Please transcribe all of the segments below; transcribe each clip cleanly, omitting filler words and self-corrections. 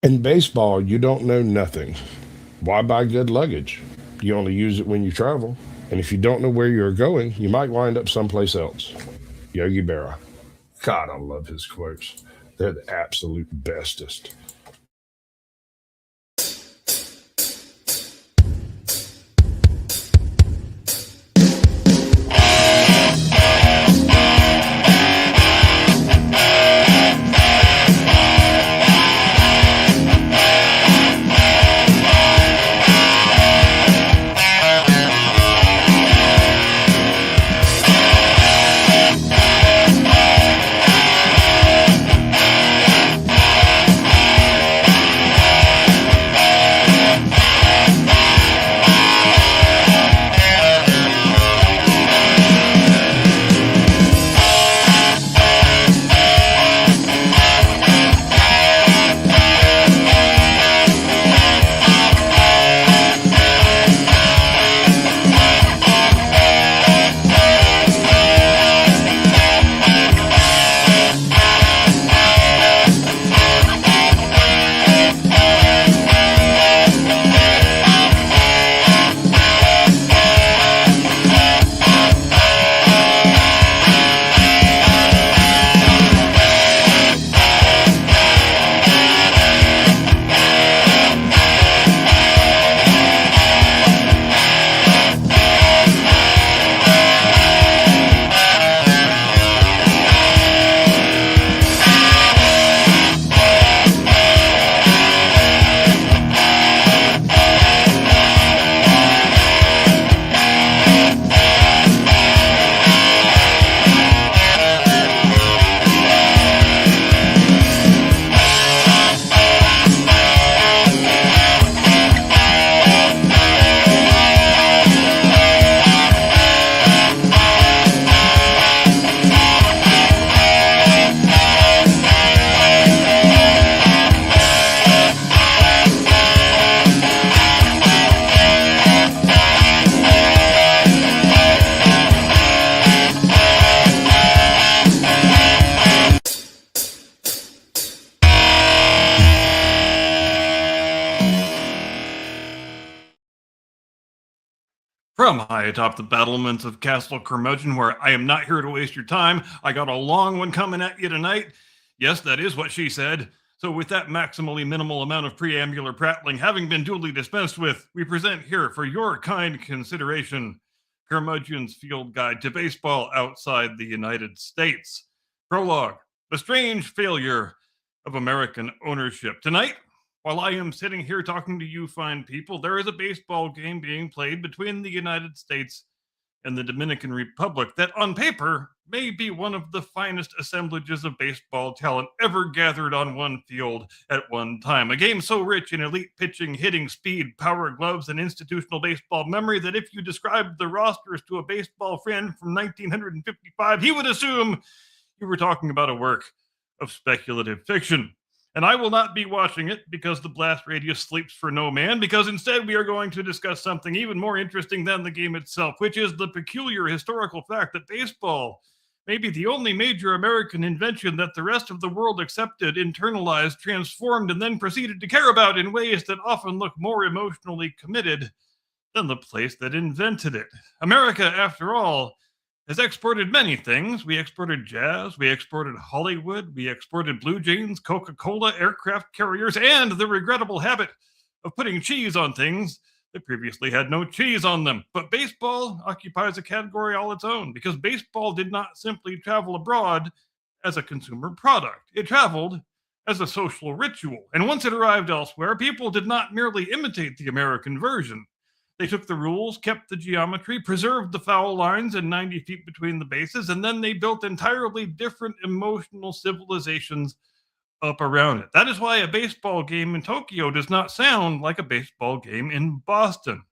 In baseball, you don't know nothing. Why buy good luggage? You only use it when you travel. And if you don't know where you're going, you might wind up someplace else. Yogi Berra. God, I love his quotes. They're the absolute bestest. From high atop the battlements of Castle Curmudgeon, where I am not here to waste your time, I got a long one coming at you tonight. Yes, that is what she said. So, with that maximally minimal amount of preambular prattling having been duly dispensed with, we present here for your kind consideration Curmudgeon's Field Guide to Baseball Outside the United States. Prologue: The Strange Failure of American Ownership. Tonight, while I am sitting here talking to you fine people, there is a baseball game being played between the United States and the Dominican Republic that, on paper, may be one of the finest assemblages of baseball talent ever gathered on one field at one time. A game so rich in elite pitching, hitting, speed, power gloves, and institutional baseball memory that if you described the rosters to a baseball friend from 1955, he would assume you were talking about a work of speculative fiction. And I will not be watching it because the blast radius sleeps for no man, because instead we are going to discuss something even more interesting than the game itself, which is the peculiar historical fact that baseball may be the only major American invention that the rest of the world accepted, internalized, transformed, and then proceeded to care about in ways that often look more emotionally committed than the place that invented it. America, after all, has exported many things. We exported jazz, we exported Hollywood, we exported blue jeans, Coca Cola, aircraft carriers, and the regrettable habit of putting cheese on things that previously had no cheese on them. But baseball occupies a category all its own because baseball did not simply travel abroad as a consumer product, it traveled as a social ritual. And once it arrived elsewhere, people did not merely imitate the American version. They took the rules, kept the geometry, preserved the foul lines and 90 feet between the bases, and then they built entirely different emotional civilizations up around it. That is why a baseball game in Tokyo does not sound like a baseball game in Boston.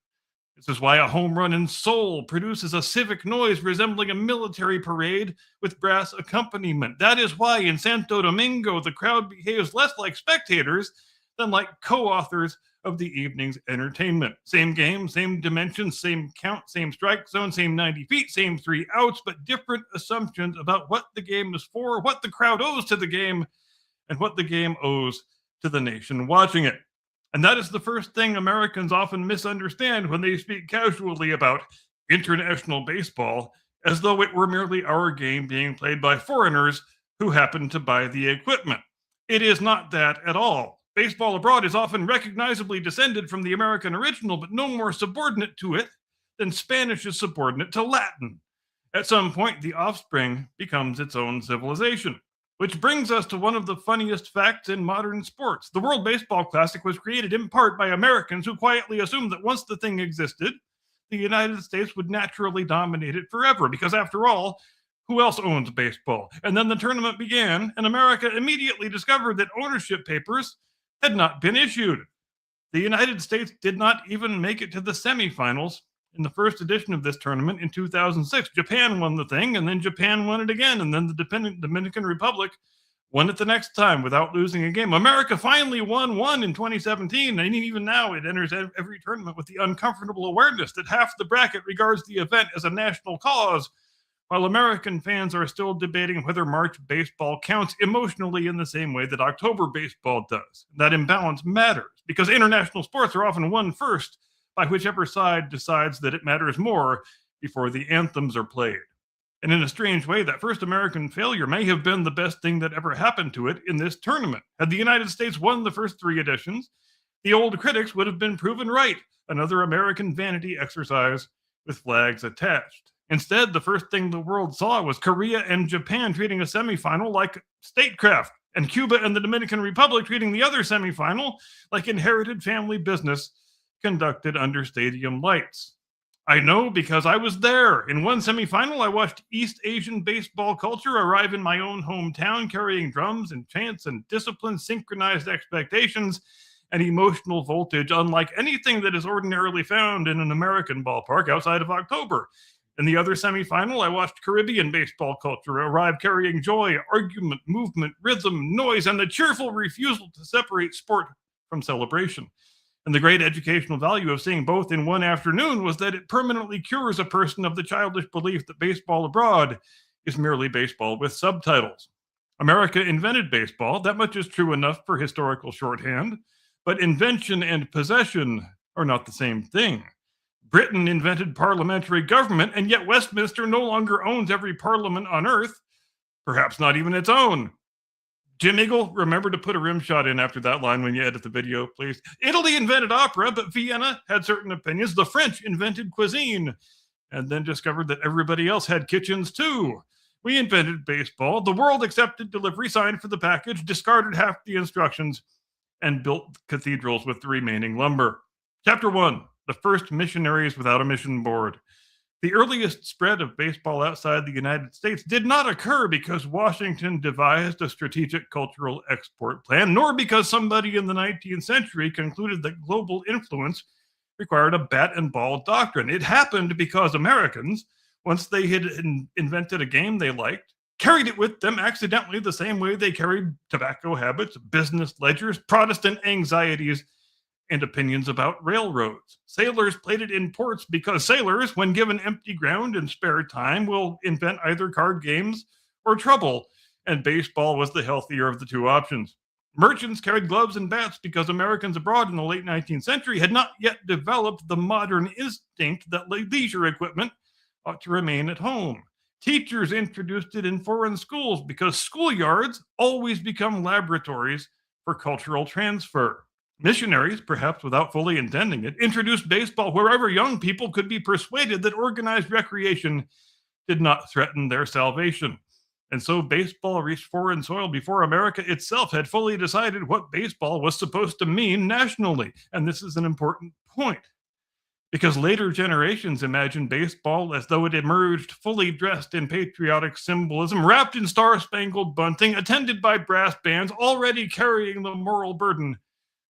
This is why a home run in Seoul produces a civic noise resembling a military parade with brass accompaniment. That is why in Santo Domingo the crowd behaves less like spectators than like co authors of the evening's entertainment. Same game, same dimensions, same count, same strike zone, same 90 feet, same 3 outs, but different assumptions about what the game is for, what the crowd owes to the game, and what the game owes to the nation watching it. And that is the first thing Americans often misunderstand when they speak casually about international baseball, as though it were merely our game being played by foreigners who happen to buy the equipment. It is not that at all. Baseball abroad is often recognizably descended from the American original, but no more subordinate to it than Spanish is subordinate to Latin. At some point, the offspring becomes its own civilization. Which brings us to one of the funniest facts in modern sports. The World Baseball Classic was created in part by Americans who quietly assumed that once the thing existed, the United States would naturally dominate it forever, because after all, who else owns baseball? And then the tournament began, and America immediately discovered that ownership papers had not been issued. The United States did not even make it to the semifinals in the first edition of this tournament in 2006. Japan won the thing, and then Japan won it again, and then the Dominican Republic won it the next time without losing a game. America finally won one in 2017, and even now it enters every tournament with the uncomfortable awareness that half the bracket regards the event as a national cause, while American fans are still debating whether March baseball counts emotionally in the same way that October baseball does. That imbalance matters, because international sports are often won first by whichever side decides that it matters more before the anthems are played. And in a strange way, that first American failure may have been the best thing that ever happened to it in this tournament. Had the United States won the first three editions, the old critics would have been proven right. Another American vanity exercise with flags attached. Instead, the first thing the world saw was Korea and Japan treating a semifinal like statecraft, and Cuba and the Dominican Republic treating the other semifinal like inherited family business conducted under stadium lights. I know because I was there. In one semifinal, I watched East Asian baseball culture arrive in my own hometown, carrying drums and chants and disciplined, synchronized expectations and emotional voltage unlike anything that is ordinarily found in an American ballpark outside of October. In the other semifinal, I watched Caribbean baseball culture arrive carrying joy, argument, movement, rhythm, noise, and the cheerful refusal to separate sport from celebration. And the great educational value of seeing both in one afternoon was that it permanently cures a person of the childish belief that baseball abroad is merely baseball with subtitles. America invented baseball. That much is true enough for historical shorthand. But invention and possession are not the same thing. Britain invented parliamentary government, and yet Westminster no longer owns every parliament on earth, perhaps not even its own. Jim Eagle, remember to put a rim shot in after that line when you edit the video, please. Italy invented opera, but Vienna had certain opinions. The French invented cuisine, and then discovered that everybody else had kitchens too. We invented baseball. The world accepted delivery, signed for the package, discarded half the instructions, and built cathedrals with the remaining lumber. Chapter 1, the first missionaries without a mission board. The earliest spread of baseball outside the United States did not occur because Washington devised a strategic cultural export plan, nor because somebody in the 19th century concluded that global influence required a bat and ball doctrine. It happened because Americans, once they had invented a game they liked, carried it with them accidentally the same way they carried tobacco habits, business ledgers, Protestant anxieties, and opinions about railroads. Sailors played it in ports because sailors, when given empty ground and spare time, will invent either card games or trouble, and baseball was the healthier of the two options. Merchants carried gloves and bats because Americans abroad in the late 19th century had not yet developed the modern instinct that leisure equipment ought to remain at home. Teachers introduced it in foreign schools because schoolyards always become laboratories for cultural transfer. Missionaries, perhaps without fully intending it, introduced baseball wherever young people could be persuaded that organized recreation did not threaten their salvation. And so baseball reached foreign soil before America itself had fully decided what baseball was supposed to mean nationally. And this is an important point, because later generations imagined baseball as though it emerged fully dressed in patriotic symbolism, wrapped in star-spangled bunting, attended by brass bands, already carrying the moral burden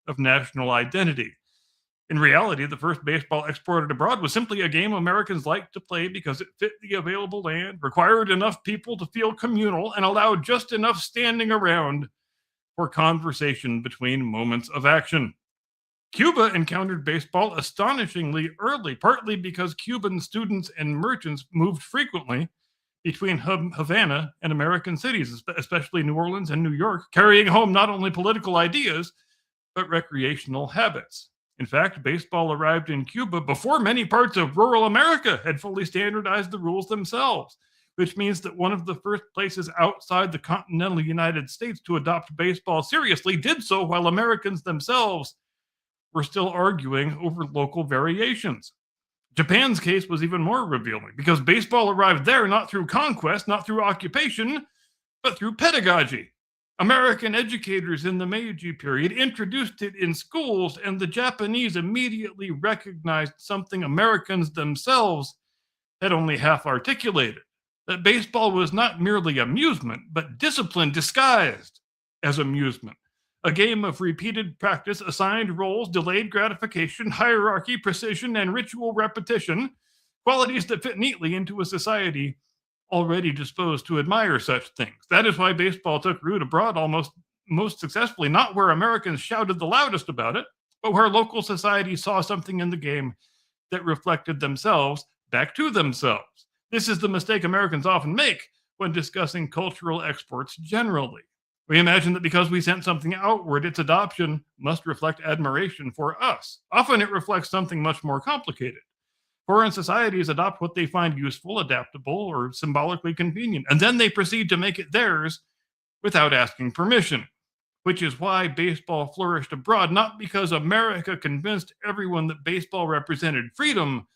of national identity. In reality, the first baseball exported abroad was simply a game Americans liked to play because it fit the available land, required enough people to feel communal, and allowed just enough standing around for conversation between moments of action. Cuba encountered baseball astonishingly early, partly because Cuban students and merchants moved frequently between Havana and American cities, especially New Orleans and New York, carrying home not only political ideas, but recreational habits. In fact, baseball arrived in Cuba before many parts of rural America had fully standardized the rules themselves, which means that one of the first places outside the continental United States to adopt baseball seriously did so while Americans themselves were still arguing over local variations. Japan's case was even more revealing because baseball arrived there not through conquest, not through occupation, but through pedagogy. American educators in the Meiji period introduced it in schools, and the Japanese immediately recognized something Americans themselves had only half articulated, that baseball was not merely amusement, but discipline disguised as amusement. A game of repeated practice, assigned roles, delayed gratification, hierarchy, precision, and ritual repetition, qualities that fit neatly into a society already disposed to admire such things. That is why baseball took root abroad most successfully, not where Americans shouted the loudest about it, but where local society saw something in the game that reflected themselves back to themselves. This is the mistake Americans often make when discussing cultural exports generally. We imagine that because we sent something outward, its adoption must reflect admiration for us. Often it reflects something much more complicated. Foreign societies adopt what they find useful, adaptable, or symbolically convenient, and then they proceed to make it theirs without asking permission, which is why baseball flourished abroad, not because America convinced everyone that baseball represented freedom,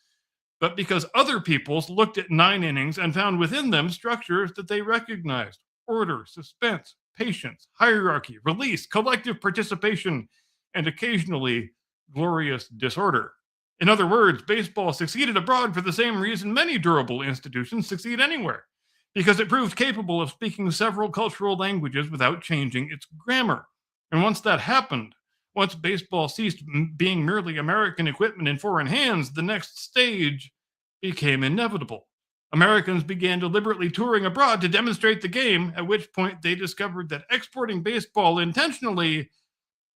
but because other peoples looked at 9 innings and found within them structures that they recognized: order, suspense, patience, hierarchy, release, collective participation, and occasionally glorious disorder. In other words, baseball succeeded abroad for the same reason many durable institutions succeed anywhere, because it proved capable of speaking several cultural languages without changing its grammar. And once that happened, once baseball ceased being merely American equipment in foreign hands, the next stage became inevitable. Americans began deliberately touring abroad to demonstrate the game, at which point they discovered that exporting baseball intentionally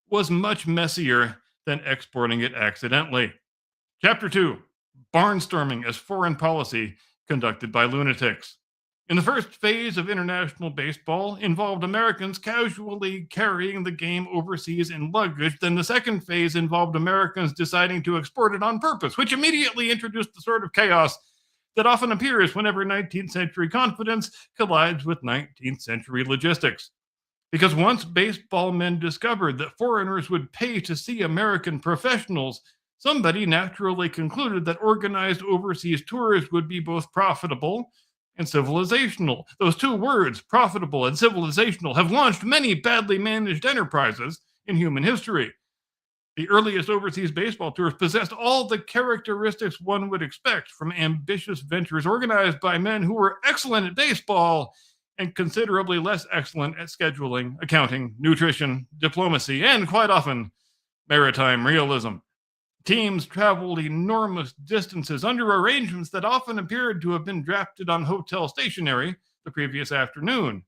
was much messier than exporting it accidentally. Chapter 2: Barnstorming as Foreign Policy Conducted by Lunatics. In the first phase of international baseball involved Americans casually carrying the game overseas in luggage. Then the second phase involved Americans deciding to export it on purpose, which immediately introduced the sort of chaos that often appears whenever 19th century confidence collides with 19th century logistics. Because once baseball men discovered that foreigners would pay to see American professionals, somebody naturally concluded that organized overseas tours would be both profitable and civilizational. Those two words, profitable and civilizational, have launched many badly managed enterprises in human history. The earliest overseas baseball tours possessed all the characteristics one would expect from ambitious ventures organized by men who were excellent at baseball and considerably less excellent at scheduling, accounting, nutrition, diplomacy, and quite often, maritime realism. Teams traveled enormous distances under arrangements that often appeared to have been drafted on hotel stationery the previous afternoon.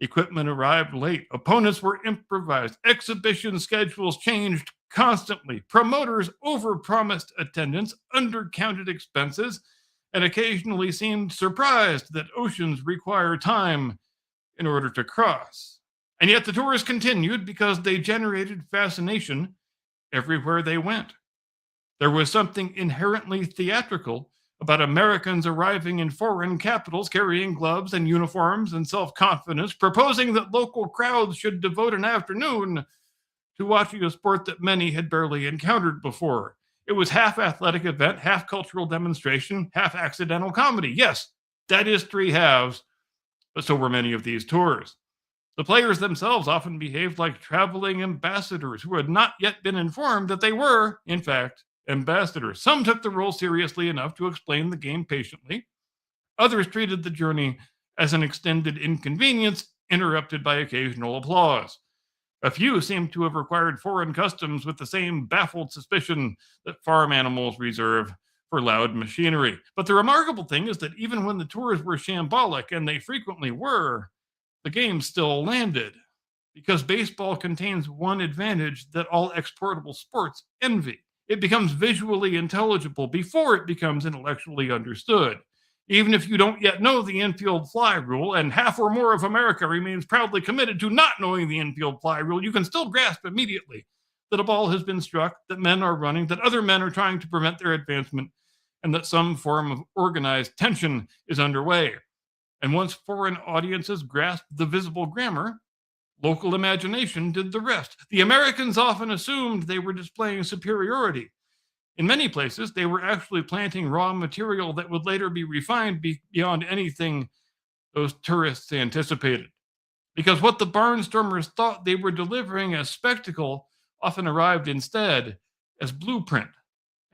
Equipment arrived late. Opponents were improvised. Exhibition schedules changed constantly. Promoters overpromised attendance, undercounted expenses, and occasionally seemed surprised that oceans require time in order to cross. And yet the tours continued because they generated fascination everywhere they went. There was something inherently theatrical about Americans arriving in foreign capitals carrying gloves and uniforms and self-confidence, proposing that local crowds should devote an afternoon to watching a sport that many had barely encountered before. It was half athletic event, half cultural demonstration, half accidental comedy. Yes, that is 3 halves, but so were many of these tours. The players themselves often behaved like traveling ambassadors who had not yet been informed that they were, in fact, ambassadors. Some took the role seriously enough to explain the game patiently. Others treated the journey as an extended inconvenience, interrupted by occasional applause. A few seemed to have required foreign customs with the same baffled suspicion that farm animals reserve for loud machinery. But the remarkable thing is that even when the tours were shambolic, and they frequently were, the game still landed, because baseball contains one advantage that all exportable sports envy. It becomes visually intelligible before it becomes intellectually understood. Even if you don't yet know the infield fly rule, and half or more of America remains proudly committed to not knowing the infield fly rule, you can still grasp immediately that a ball has been struck, that men are running, that other men are trying to prevent their advancement, and that some form of organized tension is underway. And once foreign audiences grasped the visible grammar, local imagination did the rest. The Americans often assumed they were displaying superiority. In many places, they were actually planting raw material that would later be refined beyond anything those tourists anticipated. Because what the barnstormers thought they were delivering as spectacle often arrived instead as blueprint.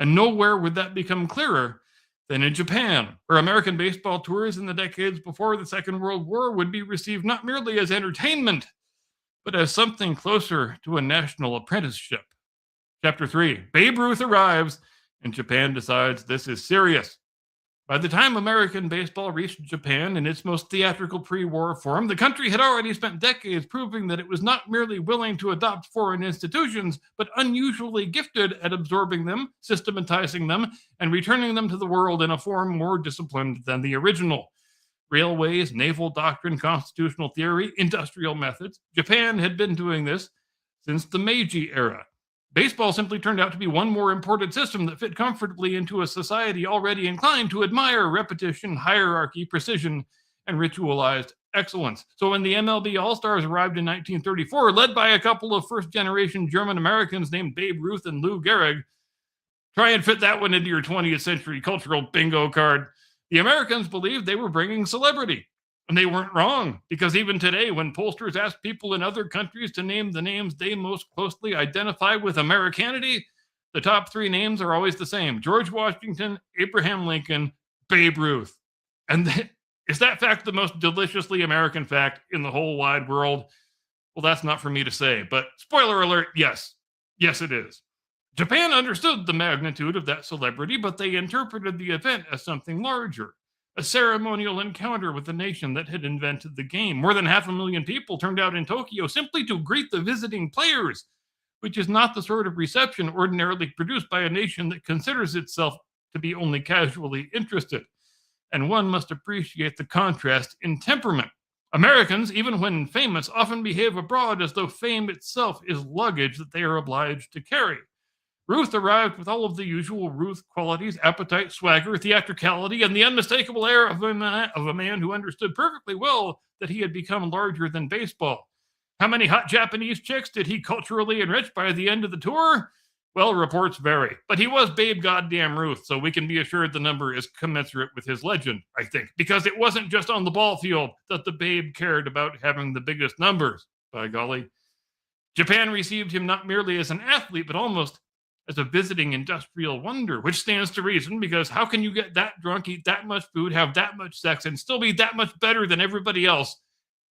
And nowhere would that become clearer than in Japan, where American baseball tours in the decades before the Second World War would be received not merely as entertainment, but as something closer to a national apprenticeship. Chapter 3, Babe Ruth arrives, and Japan decides this is serious. By the time American baseball reached Japan in its most theatrical pre-war form, the country had already spent decades proving that it was not merely willing to adopt foreign institutions, but unusually gifted at absorbing them, systematizing them, and returning them to the world in a form more disciplined than the original. Railways, naval doctrine, constitutional theory, industrial methods. Japan had been doing this since the Meiji era. Baseball simply turned out to be one more imported system that fit comfortably into a society already inclined to admire repetition, hierarchy, precision, and ritualized excellence. So when the MLB All-Stars arrived in 1934, led by a couple of first-generation German Americans named Babe Ruth and Lou Gehrig, try and fit that one into your 20th century cultural bingo card. The Americans believed they were bringing celebrity. And they weren't wrong, because even today, when pollsters ask people in other countries to name the names they most closely identify with Americanity, the top three names are always the same: George Washington, Abraham Lincoln, Babe Ruth. And is that fact the most deliciously American fact in the whole wide world? Well, that's not for me to say, but spoiler alert, yes. Yes, it is. Japan understood the magnitude of that celebrity, but they interpreted the event as something larger. A ceremonial encounter with the nation that had invented the game. More than 500,000 people turned out in Tokyo simply to greet the visiting players, which is not the sort of reception ordinarily produced by a nation that considers itself to be only casually interested. And one must appreciate the contrast in temperament. Americans, even when famous, often behave abroad as though fame itself is luggage that they are obliged to carry. Ruth arrived with all of the usual Ruth qualities: appetite, swagger, theatricality, and the unmistakable air of a man who understood perfectly well that he had become larger than baseball. How many hot Japanese chicks did he culturally enrich by the end of the tour? Well, reports vary, but he was Babe Goddamn Ruth, so we can be assured the number is commensurate with his legend, I think, because it wasn't just on the ball field that the Babe cared about having the biggest numbers, by golly. Japan received him not merely as an athlete, but almost as a visiting industrial wonder, which stands to reason, because how can you get that drunk, eat that much food, have that much sex, and still be that much better than everybody else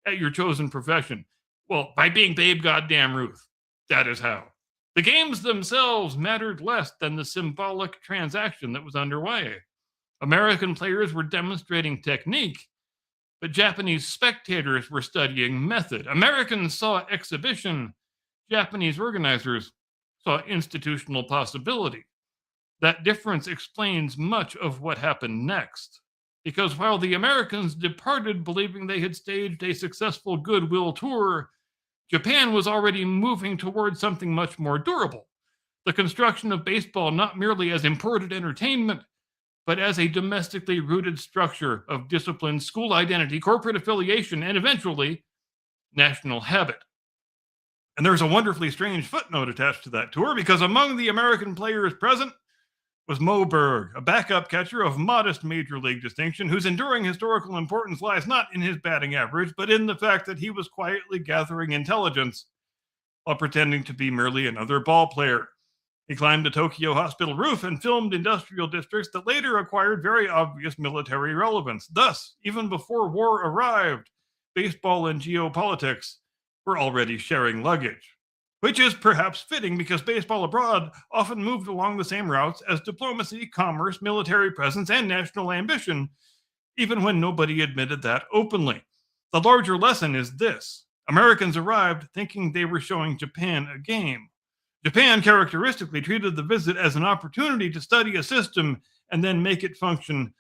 at your chosen profession? Well, by being Babe Goddamn Ruth. That is how. The games themselves mattered less than the symbolic transaction that was underway. American players were demonstrating technique, but Japanese spectators were studying method. Americans saw exhibition. Japanese organizers saw institutional possibility. That difference explains much of what happened next. Because while the Americans departed believing they had staged a successful goodwill tour, Japan was already moving towards something much more durable: the construction of baseball not merely as imported entertainment, but as a domestically rooted structure of discipline, school identity, corporate affiliation, and eventually, national habit. And there's a wonderfully strange footnote attached to that tour, because among the American players present was Moe Berg, a backup catcher of modest major league distinction, whose enduring historical importance lies not in his batting average, but in the fact that he was quietly gathering intelligence while pretending to be merely another ball player. He climbed a Tokyo hospital roof and filmed industrial districts that later acquired very obvious military relevance. Thus, even before war arrived, baseball and geopolitics were already sharing luggage, which is perhaps fitting because baseball abroad often moved along the same routes as diplomacy, commerce, military presence, and national ambition, even when nobody admitted that openly. The larger lesson is this: Americans arrived thinking they were showing Japan a game. Japan characteristically treated the visit as an opportunity to study a system and then make it function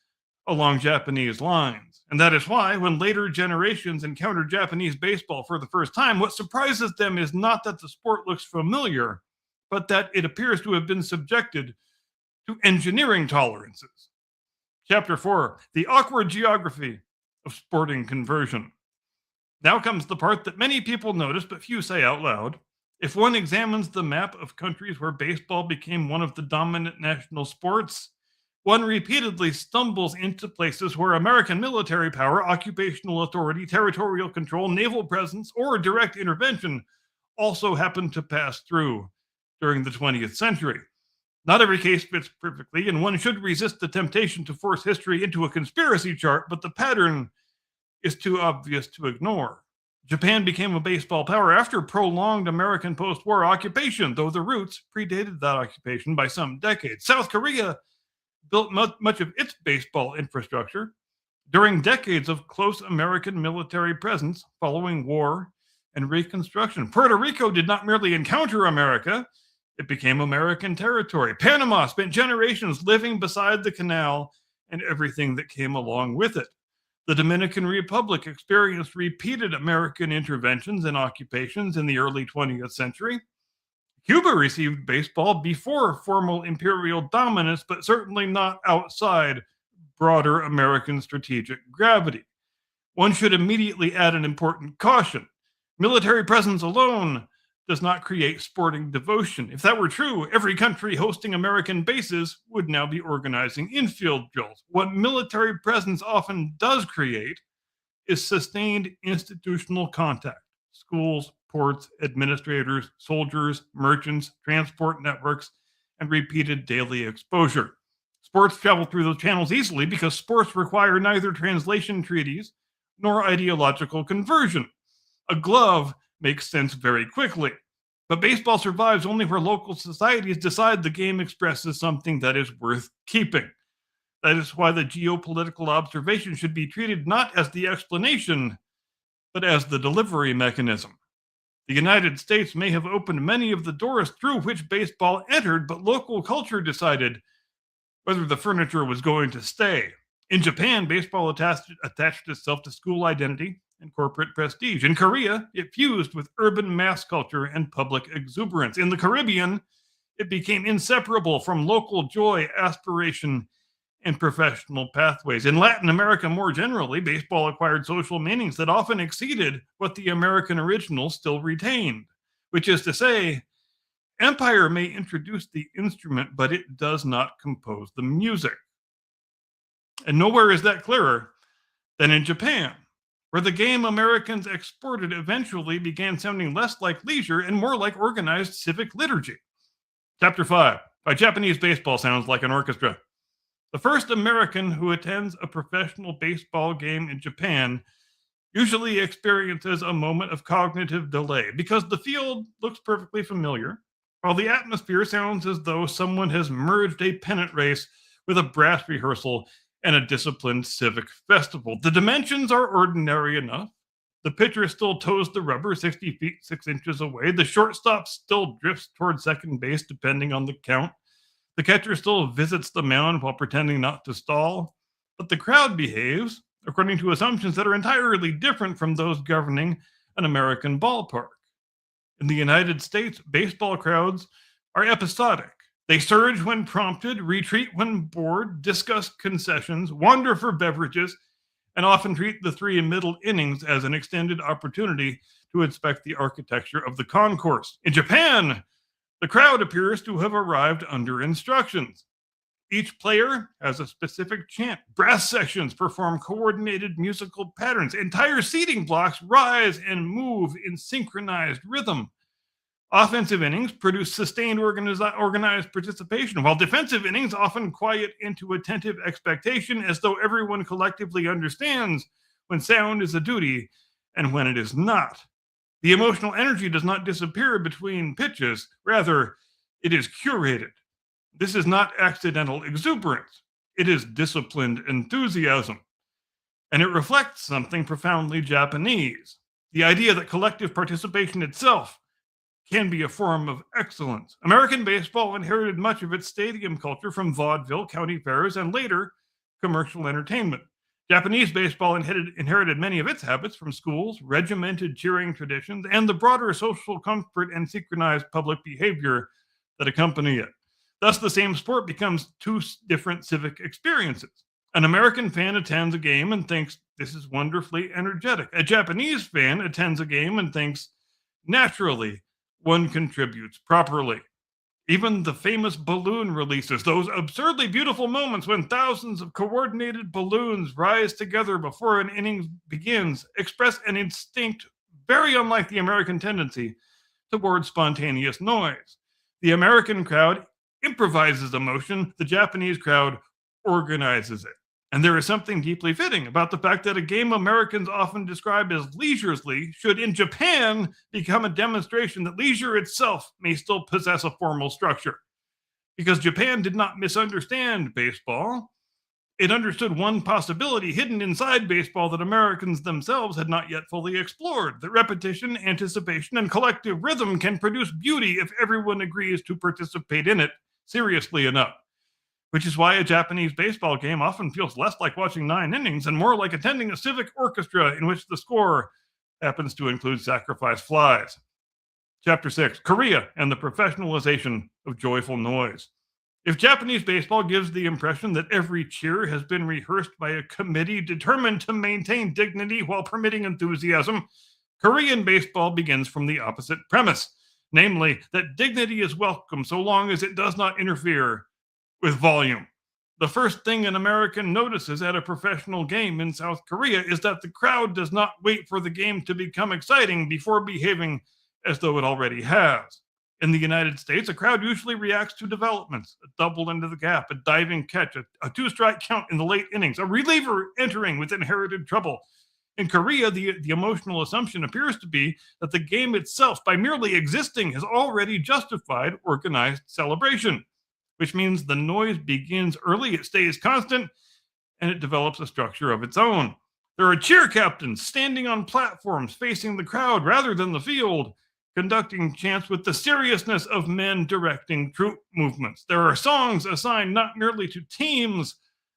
along Japanese lines. And that is why, when later generations encounter Japanese baseball for the first time, what surprises them is not that the sport looks familiar, but that it appears to have been subjected to engineering tolerances. Chapter 4: The Awkward Geography of Sporting Conversion. Now comes the part that many people notice but few say out loud. If one examines the map of countries where baseball became one of the dominant national sports, one repeatedly stumbles into places where American military power, occupational authority, territorial control, naval presence, or direct intervention also happened to pass through during the 20th century. Not every case fits perfectly, and one should resist the temptation to force history into a conspiracy chart, but the pattern is too obvious to ignore. Japan became a baseball power after prolonged American post-war occupation, though the roots predated that occupation by some decades. South Korea built much of its baseball infrastructure during decades of close American military presence following war and Reconstruction. Puerto Rico did not merely encounter America, it became American territory. Panama spent generations living beside the canal and everything that came along with it. The Dominican Republic experienced repeated American interventions and occupations in the early 20th century. Cuba received baseball before formal imperial dominance, but certainly not outside broader American strategic gravity. One should immediately add an important caution. Military presence alone does not create sporting devotion. If that were true, every country hosting American bases would now be organizing infield drills. What military presence often does create is sustained institutional contact. Schools, ports, administrators, soldiers, merchants, transport networks, and repeated daily exposure. Sports travel through those channels easily because sports require neither translation treaties nor ideological conversion. A glove makes sense very quickly. But baseball survives only where local societies decide the game expresses something that is worth keeping. That is why the geopolitical observation should be treated not as the explanation, but as the delivery mechanism. The United States may have opened many of the doors through which baseball entered, but local culture decided whether the furniture was going to stay. In Japan, baseball attached itself to school identity and corporate prestige. In Korea, it fused with urban mass culture and public exuberance. In the Caribbean, it became inseparable from local joy, aspiration, and professional pathways. In Latin America, more generally, baseball acquired social meanings that often exceeded what the American original still retained, which is to say, empire may introduce the instrument, but it does not compose the music. And nowhere is that clearer than in Japan, where the game Americans exported eventually began sounding less like leisure and more like organized civic liturgy. Chapter 5: Why Japanese Baseball Sounds Like an Orchestra. The first American who attends a professional baseball game in Japan usually experiences a moment of cognitive delay because the field looks perfectly familiar, while the atmosphere sounds as though someone has merged a pennant race with a brass rehearsal and a disciplined civic festival. The dimensions are ordinary enough. The pitcher still toes the rubber 60 feet 6 inches away. The shortstop still drifts toward second base, depending on the count. The catcher still visits the mound while pretending not to stall. But the crowd behaves according to assumptions that are entirely different from those governing an American ballpark. In the United States, baseball crowds are episodic. They surge when prompted, retreat when bored, discuss concessions, wander for beverages, and often treat the 3 middle innings as an extended opportunity to inspect the architecture of the concourse. In Japan, the crowd appears to have arrived under instructions. Each player has a specific chant. Brass sections perform coordinated musical patterns. Entire seating blocks rise and move in synchronized rhythm. Offensive innings produce sustained organized participation, while defensive innings often quiet into attentive expectation as though everyone collectively understands when sound is a duty and when it is not. The emotional energy does not disappear between pitches. Rather, it is curated. This is not accidental exuberance. It is disciplined enthusiasm. And it reflects something profoundly Japanese: the idea that collective participation itself can be a form of excellence. American baseball inherited much of its stadium culture from vaudeville, county fairs, and later commercial entertainment. Japanese baseball inherited many of its habits from schools, regimented cheering traditions, and the broader social comfort and synchronized public behavior that accompany it. Thus, the same sport becomes two different civic experiences. An American fan attends a game and thinks this is wonderfully energetic. A Japanese fan attends a game and thinks, naturally, one contributes properly. Even the famous balloon releases, those absurdly beautiful moments when thousands of coordinated balloons rise together before an inning begins, express an instinct very unlike the American tendency towards spontaneous noise. The American crowd improvises emotion, the Japanese crowd organizes it. And there is something deeply fitting about the fact that a game Americans often describe as leisurely should in Japan become a demonstration that leisure itself may still possess a formal structure. Because Japan did not misunderstand baseball, it understood one possibility hidden inside baseball that Americans themselves had not yet fully explored: that repetition, anticipation, and collective rhythm can produce beauty if everyone agrees to participate in it seriously enough. Which is why a Japanese baseball game often feels less like watching 9 innings and more like attending a civic orchestra in which the score happens to include sacrifice flies. Chapter 6, Korea and the Professionalization of Joyful Noise. If Japanese baseball gives the impression that every cheer has been rehearsed by a committee determined to maintain dignity while permitting enthusiasm, Korean baseball begins from the opposite premise, namely that dignity is welcome so long as it does not interfere with volume. The first thing an American notices at a professional game in South Korea is that the crowd does not wait for the game to become exciting before behaving as though it already has. In the United States, a crowd usually reacts to developments: a double into the gap, a diving catch, a two-strike count in the late innings, a reliever entering with inherited trouble. In Korea, the emotional assumption appears to be that the game itself, by merely existing, has already justified organized celebration, which means the noise begins early, it stays constant, and it develops a structure of its own. There are cheer captains standing on platforms facing the crowd rather than the field, conducting chants with the seriousness of men directing troop movements. There are songs assigned not merely to teams,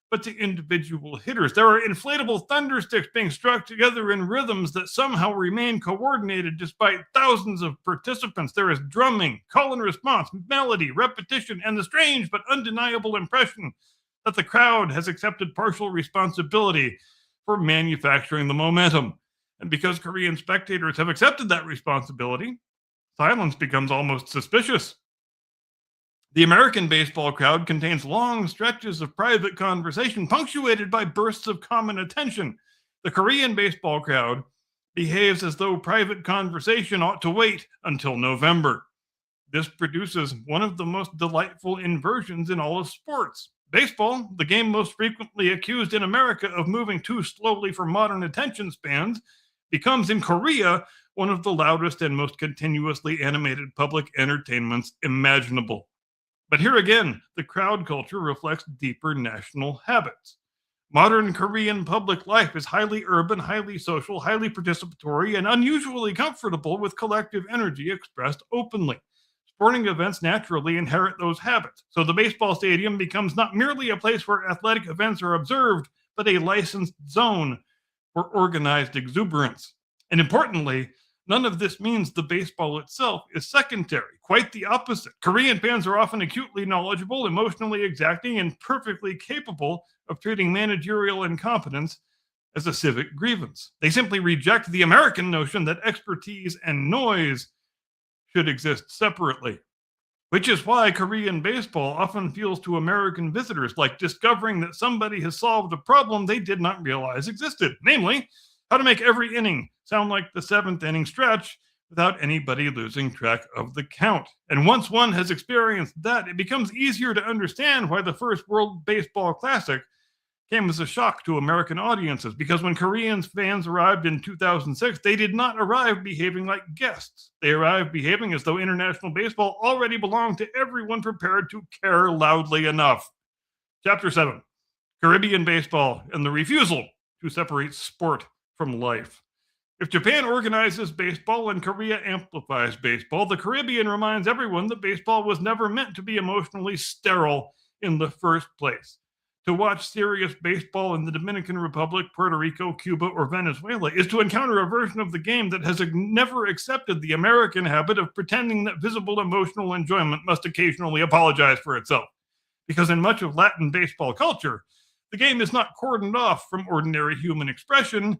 but to individual hitters. There are inflatable thundersticks being struck together in rhythms that somehow remain coordinated despite thousands of participants. There is drumming, call and response, melody, repetition, and the strange but undeniable impression that the crowd has accepted partial responsibility for manufacturing the momentum. And because Korean spectators have accepted that responsibility, silence becomes almost suspicious. The American baseball crowd contains long stretches of private conversation punctuated by bursts of common attention. The Korean baseball crowd behaves as though private conversation ought to wait until November. This produces one of the most delightful inversions in all of sports. Baseball, the game most frequently accused in America of moving too slowly for modern attention spans, becomes in Korea one of the loudest and most continuously animated public entertainments imaginable. But here again, the crowd culture reflects deeper national habits. Modern Korean public life is highly urban, highly social, highly participatory, and unusually comfortable with collective energy expressed openly. Sporting events naturally inherit those habits, so the baseball stadium becomes not merely a place where athletic events are observed, but a licensed zone for organized exuberance. And importantly, none of this means the baseball itself is secondary. Quite the opposite. Korean fans are often acutely knowledgeable, emotionally exacting, and perfectly capable of treating managerial incompetence as a civic grievance. They simply reject the American notion that expertise and noise should exist separately. Which is why Korean baseball often feels to American visitors like discovering that somebody has solved a problem they did not realize existed, namely, how to make every inning sound like the 7th inning stretch without anybody losing track of the count. And once one has experienced that, it becomes easier to understand why the first World Baseball Classic came as a shock to American audiences, because when Korean fans arrived in 2006, they did not arrive behaving like guests. They arrived behaving as though international baseball already belonged to everyone prepared to care loudly enough. Chapter 7, Caribbean baseball and the refusal to separate sport from life. If Japan organizes baseball and Korea amplifies baseball, the Caribbean reminds everyone that baseball was never meant to be emotionally sterile in the first place. To watch serious baseball in the Dominican Republic, Puerto Rico, Cuba, or Venezuela is to encounter a version of the game that has never accepted the American habit of pretending that visible emotional enjoyment must occasionally apologize for itself. Because in much of Latin baseball culture, the game is not cordoned off from ordinary human expression,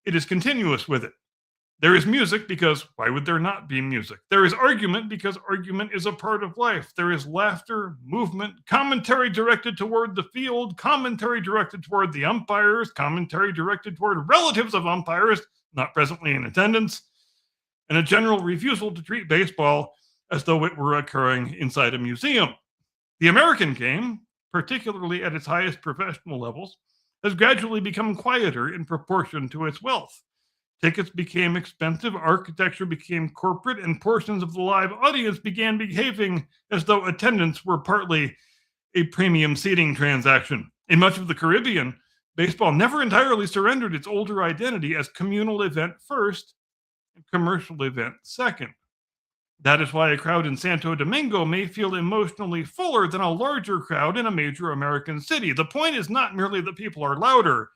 it is continuous with it. There is music because why would there not be music? There is argument because argument is a part of life. There is laughter, movement, commentary directed toward the field, commentary directed toward the umpires, commentary directed toward relatives of umpires not presently in attendance, and a general refusal to treat baseball as though it were occurring inside a museum. The American game, particularly at its highest professional levels, has gradually become quieter in proportion to its wealth. Tickets became expensive, architecture became corporate, and portions of the live audience began behaving as though attendance were partly a premium seating transaction. In much of the Caribbean, baseball never entirely surrendered its older identity as communal event first and commercial event second. That is why a crowd in Santo Domingo may feel emotionally fuller than a larger crowd in a major American city. The point is not merely that people are louder,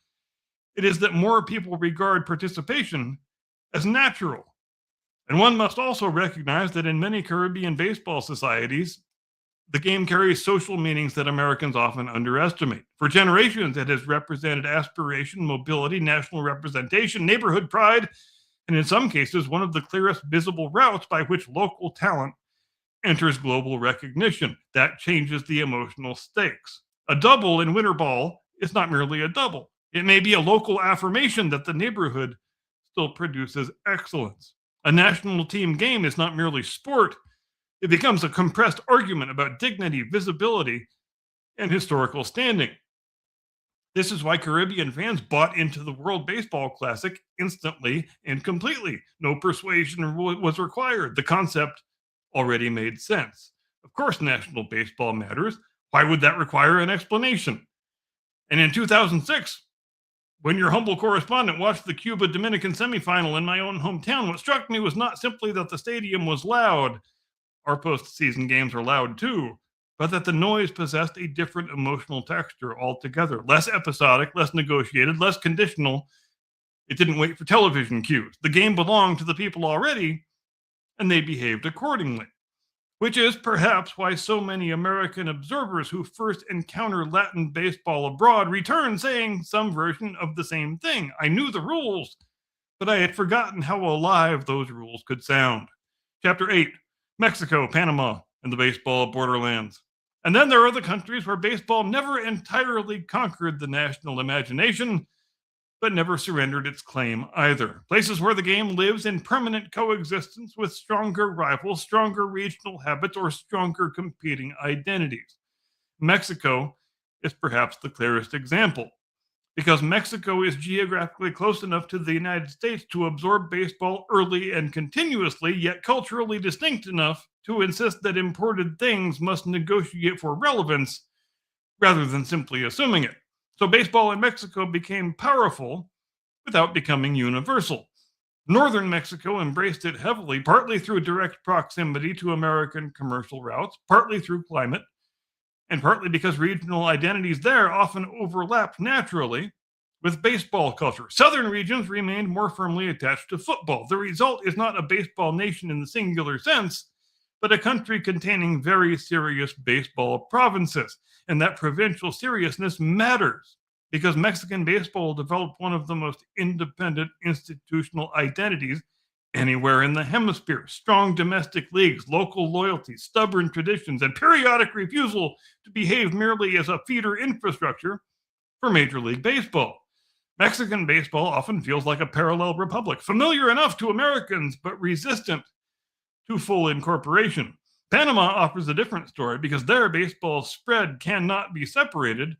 it is that more people regard participation as natural. And one must also recognize that in many Caribbean baseball societies, the game carries social meanings that Americans often underestimate. For generations, it has represented aspiration, mobility, national representation, neighborhood pride, and in some cases, one of the clearest visible routes by which local talent enters global recognition. That changes the emotional stakes. A double in winter ball is not merely a double. It may be a local affirmation that the neighborhood still produces excellence. A national team game is not merely sport. It becomes a compressed argument about dignity, visibility, and historical standing. This is why Caribbean fans bought into the World Baseball Classic instantly and completely. No persuasion was required. The concept already made sense. Of course, national baseball matters. Why would that require an explanation? And in 2006, when your humble correspondent watched the Cuba-Dominican semifinal in my own hometown, what struck me was not simply that the stadium was loud. Our postseason games are loud too, but that the noise possessed a different emotional texture altogether. Less episodic, less negotiated, less conditional. It didn't wait for television cues. The game belonged to the people already, and they behaved accordingly. Which is perhaps why so many American observers who first encounter Latin baseball abroad return saying some version of the same thing. I knew the rules, but I had forgotten how alive those rules could sound. Chapter 8, Mexico, Panama, and the baseball borderlands. And then there are the countries where baseball never entirely conquered the national imagination, but never surrendered its claim either. Places where the game lives in permanent coexistence with stronger rivals, stronger regional habits, or stronger competing identities. Mexico is perhaps the clearest example, because Mexico is geographically close enough to the United States to absorb baseball early and continuously, yet culturally distinct enough to insist that imported things must negotiate for relevance rather than simply assuming it. So baseball in Mexico became powerful without becoming universal. Northern Mexico embraced it heavily, partly through direct proximity to American commercial routes, partly through climate, and partly because regional identities there often overlapped naturally with baseball culture. Southern regions remained more firmly attached to football. The result is not a baseball nation in the singular sense, but a country containing very serious baseball provinces. And that provincial seriousness matters because Mexican baseball developed one of the most independent institutional identities anywhere in the hemisphere. Strong domestic leagues, local loyalty, stubborn traditions, and periodic refusal to behave merely as a feeder infrastructure for Major League Baseball. Mexican baseball often feels like a parallel republic, familiar enough to Americans, but resistant to full incorporation. Panama offers a different story because their baseball's spread cannot be separated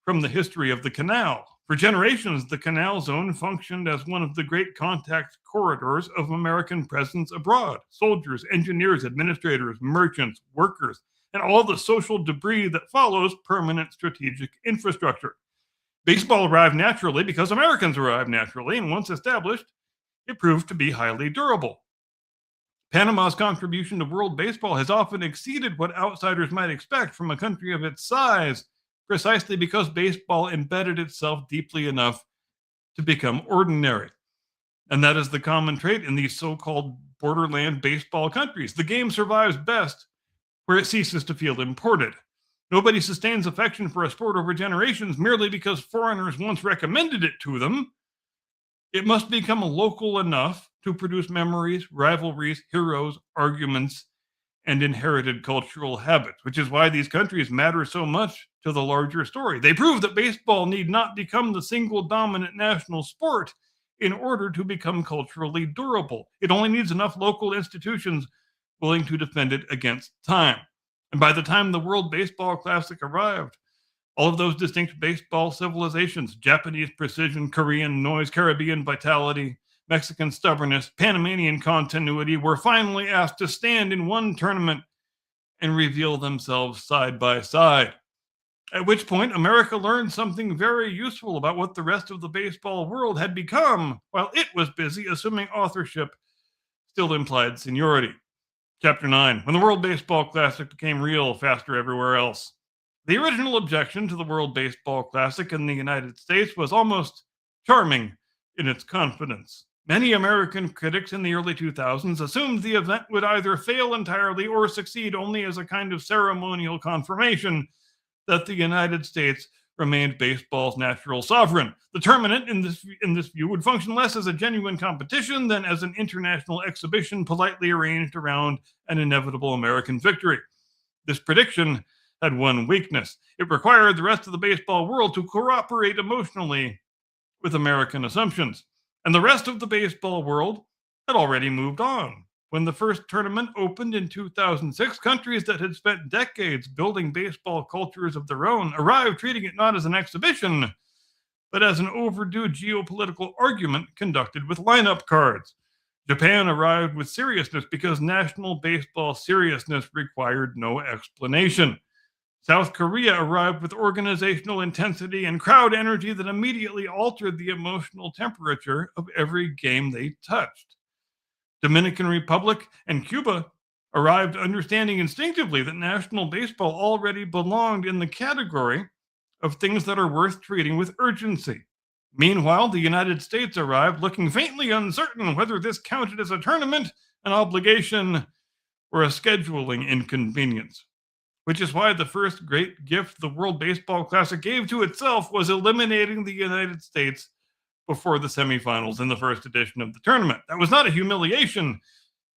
from the history of the canal. For generations, the canal zone functioned as one of the great contact corridors of American presence abroad. Soldiers, engineers, administrators, merchants, workers, and all the social debris that follows permanent strategic infrastructure. Baseball arrived naturally because Americans arrived naturally, and once established, it proved to be highly durable. Panama's contribution to world baseball has often exceeded what outsiders might expect from a country of its size precisely because baseball embedded itself deeply enough to become ordinary. And that is the common trait in these so-called borderland baseball countries. The game survives best where it ceases to feel imported. Nobody sustains affection for a sport over generations merely because foreigners once recommended it to them. It must become local enough to produce memories, rivalries, heroes, arguments, and inherited cultural habits, which is why these countries matter so much to the larger story. They prove that baseball need not become the single dominant national sport in order to become culturally durable. It only needs enough local institutions willing to defend it against time. And by the time the World Baseball Classic arrived, all of those distinct baseball civilizations, Japanese precision, Korean noise, Caribbean vitality, Mexican stubbornness, Panamanian continuity, were finally asked to stand in one tournament and reveal themselves side by side. At which point, America learned something very useful about what the rest of the baseball world had become while it was busy assuming authorship still implied seniority. Chapter 9, when the World Baseball Classic became real faster everywhere else. The original objection to the World Baseball Classic in the United States was almost charming in its confidence. Many American critics in the early 2000s assumed the event would either fail entirely or succeed only as a kind of ceremonial confirmation that the United States remained baseball's natural sovereign. The tournament, in this view, would function less as a genuine competition than as an international exhibition politely arranged around an inevitable American victory. This prediction had one weakness. It required the rest of the baseball world to cooperate emotionally with American assumptions. And the rest of the baseball world had already moved on. When the first tournament opened in 2006, countries that had spent decades building baseball cultures of their own arrived treating it not as an exhibition, but as an overdue geopolitical argument conducted with lineup cards. Japan arrived with seriousness because national baseball seriousness required no explanation. South Korea arrived with organizational intensity and crowd energy that immediately altered the emotional temperature of every game they touched. Dominican Republic and Cuba arrived understanding instinctively that national baseball already belonged in the category of things that are worth treating with urgency. Meanwhile, the United States arrived looking faintly uncertain whether this counted as a tournament, an obligation, or a scheduling inconvenience. Which is why the first great gift the World Baseball Classic gave to itself was eliminating the United States before the semifinals in the first edition of the tournament. That was not a humiliation,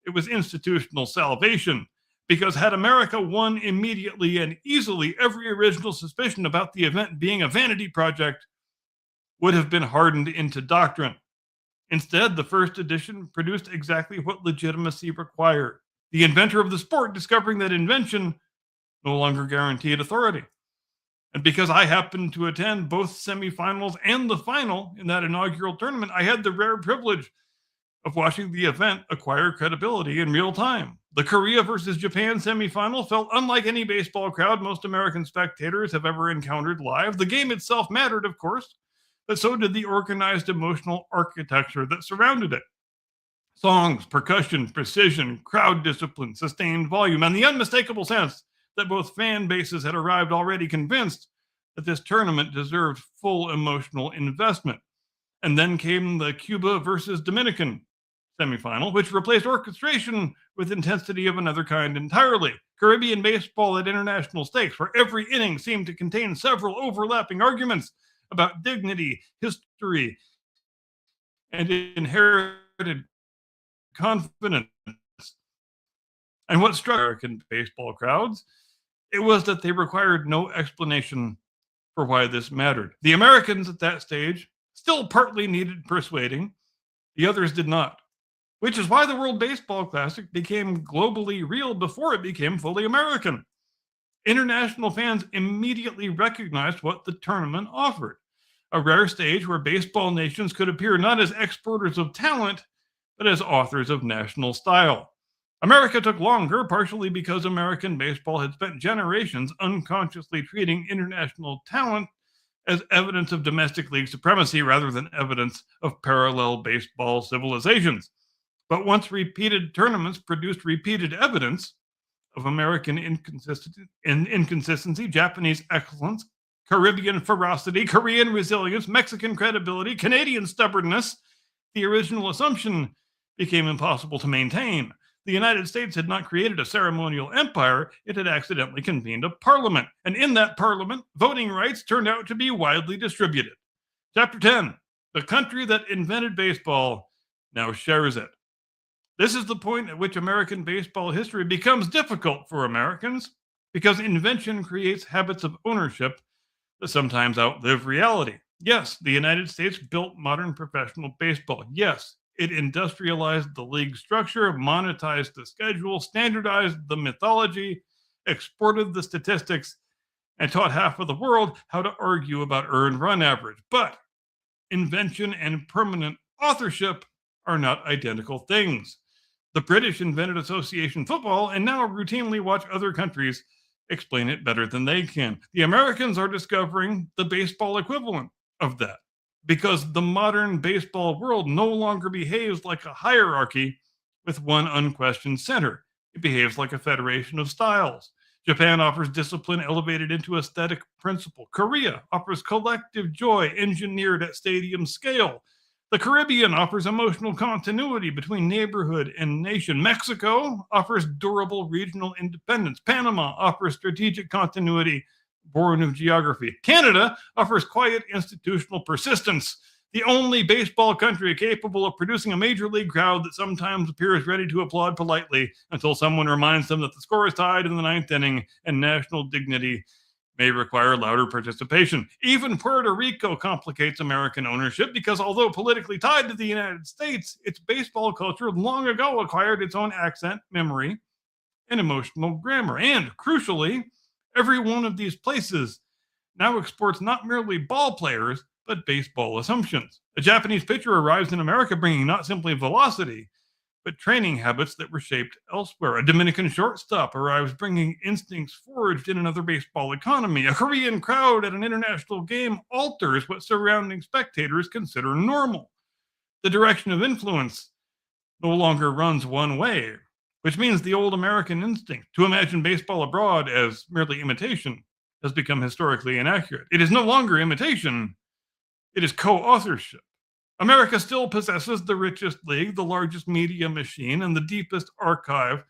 it was institutional salvation. Because had America won immediately and easily, every original suspicion about the event being a vanity project would have been hardened into doctrine. Instead, the first edition produced exactly what legitimacy required. The inventor of the sport discovering that invention no longer guaranteed authority. And because I happened to attend both semifinals and the final in that inaugural tournament, I had the rare privilege of watching the event acquire credibility in real time. The Korea versus Japan semifinal felt unlike any baseball crowd most American spectators have ever encountered live. The game itself mattered, of course, but so did the organized emotional architecture that surrounded it. Songs, percussion, precision, crowd discipline, sustained volume, and the unmistakable sense that both fan bases had arrived already convinced that this tournament deserved full emotional investment. And then came the Cuba versus Dominican semifinal, which replaced orchestration with intensity of another kind entirely. Caribbean baseball at international stakes, where every inning seemed to contain several overlapping arguments about dignity, history, and inherited confidence. And what struck American baseball crowds, it was that they required no explanation for why this mattered. The Americans at that stage still partly needed persuading, the others did not, which is why the World Baseball Classic became globally real before it became fully American. International fans immediately recognized what the tournament offered, a rare stage where baseball nations could appear not as exporters of talent, but as authors of national style. America took longer, partially because American baseball had spent generations unconsciously treating international talent as evidence of domestic league supremacy rather than evidence of parallel baseball civilizations. But once repeated tournaments produced repeated evidence of American inconsistency, Japanese excellence, Caribbean ferocity, Korean resilience, Mexican credibility, Canadian stubbornness, the original assumption became impossible to maintain. The United States had not created a ceremonial empire, it had accidentally convened a parliament. And in that parliament, voting rights turned out to be widely distributed. Chapter 10: The country that invented baseball now shares it. This is the point at which American baseball history becomes difficult for Americans, because invention creates habits of ownership that sometimes outlive reality. Yes, the United States built modern professional baseball. Yes, it industrialized the league structure, monetized the schedule, standardized the mythology, exported the statistics, and taught half of the world how to argue about earned run average. But invention and permanent authorship are not identical things. The British invented association football and now routinely watch other countries explain it better than they can. The Americans are discovering the baseball equivalent of that, because the modern baseball world no longer behaves like a hierarchy with one unquestioned center. It behaves like a federation of styles. Japan offers discipline elevated into aesthetic principle. Korea offers collective joy engineered at stadium scale. The Caribbean offers emotional continuity between neighborhood and nation. Mexico offers durable regional independence. Panama offers strategic continuity born of geography. Canada offers quiet institutional persistence. The only baseball country capable of producing a major league crowd that sometimes appears ready to applaud politely until someone reminds them that the score is tied in the ninth inning and national dignity may require louder participation. Even Puerto Rico complicates American ownership because, although politically tied to the United States, its baseball culture long ago acquired its own accent, memory, and emotional grammar. And, crucially, every one of these places now exports not merely ball players, but baseball assumptions. A Japanese pitcher arrives in America bringing not simply velocity, but training habits that were shaped elsewhere. A Dominican shortstop arrives bringing instincts forged in another baseball economy. A Korean crowd at an international game alters what surrounding spectators consider normal. The direction of influence no longer runs one way, which means the old American instinct to imagine baseball abroad as merely imitation has become historically inaccurate. It is no longer imitation, it is co-authorship. America still possesses the richest league, the largest media machine, and the deepest archive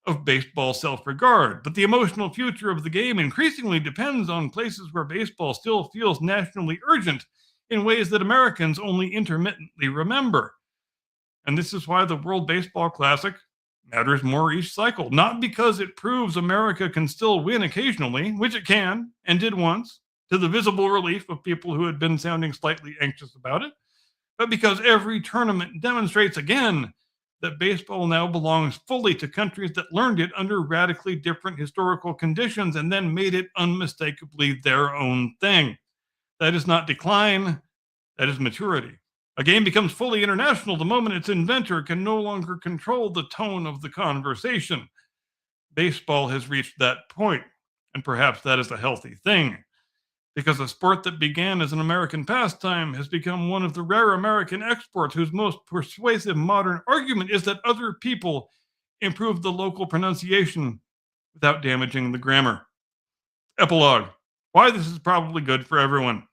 of baseball self-regard. But the emotional future of the game increasingly depends on places where baseball still feels nationally urgent in ways that Americans only intermittently remember. And this is why the World Baseball Classic matters more each cycle. Not because it proves America can still win occasionally, which it can and did once, to the visible relief of people who had been sounding slightly anxious about it, but because every tournament demonstrates again that baseball now belongs fully to countries that learned it under radically different historical conditions and then made it unmistakably their own thing. That is not decline, that is maturity. A game becomes fully international the moment its inventor can no longer control the tone of the conversation. Baseball has reached that point, and perhaps that is a healthy thing, because a sport that began as an American pastime has become one of the rare American exports whose most persuasive modern argument is that other people improve the local pronunciation without damaging the grammar. Epilogue: why this is probably good for everyone.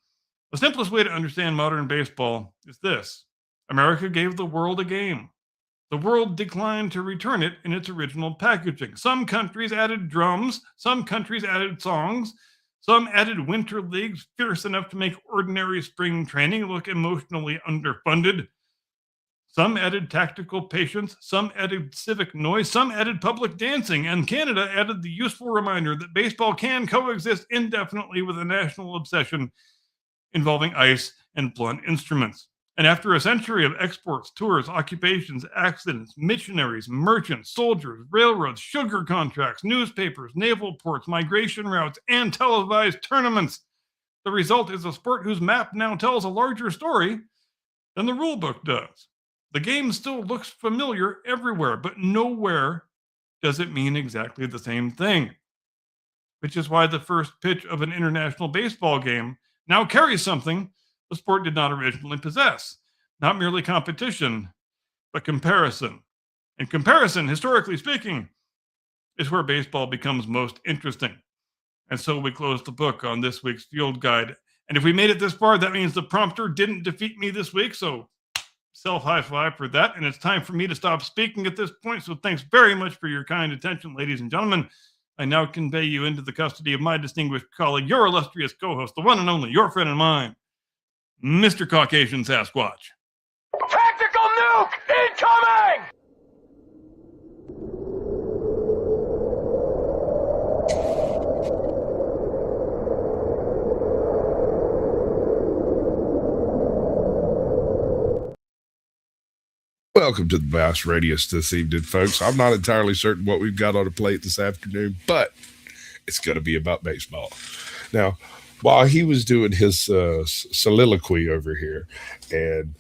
The simplest way to understand modern baseball is this: America gave the world a game. The world declined to return it in its original packaging. Some countries added drums, some countries added songs, some added winter leagues fierce enough to make ordinary spring training look emotionally underfunded. Some added tactical patience, some added civic noise, some added public dancing, and Canada added the useful reminder that baseball can coexist indefinitely with a national obsession involving ice and blunt instruments. And after a century of exports, tours, occupations, accidents, missionaries, merchants, soldiers, railroads, sugar contracts, newspapers, naval ports, migration routes, and televised tournaments, the result is a sport whose map now tells a larger story than the rule book does. The game still looks familiar everywhere, but nowhere does it mean exactly the same thing. Which is why the first pitch of an international baseball game now carries something the sport did not originally possess. Not merely competition, but comparison. And comparison, historically speaking, is where baseball becomes most interesting. And so we close the book on this week's field guide. And if we made it this far, that means the prompter didn't defeat me this week. So self high five for that. And it's time for me to stop speaking at this point. So thanks very much for your kind attention, ladies and gentlemen. I now convey you into the custody of my distinguished colleague, your illustrious co-host, the one and only, your friend and mine, Mr. Caucasian Sasquatch. Tactical nuke incoming! Welcome to the Blast Radius this evening, folks. I'm not entirely certain what we've got on the plate this afternoon, but it's going to be about baseball. Now, while he was doing his soliloquy over here, and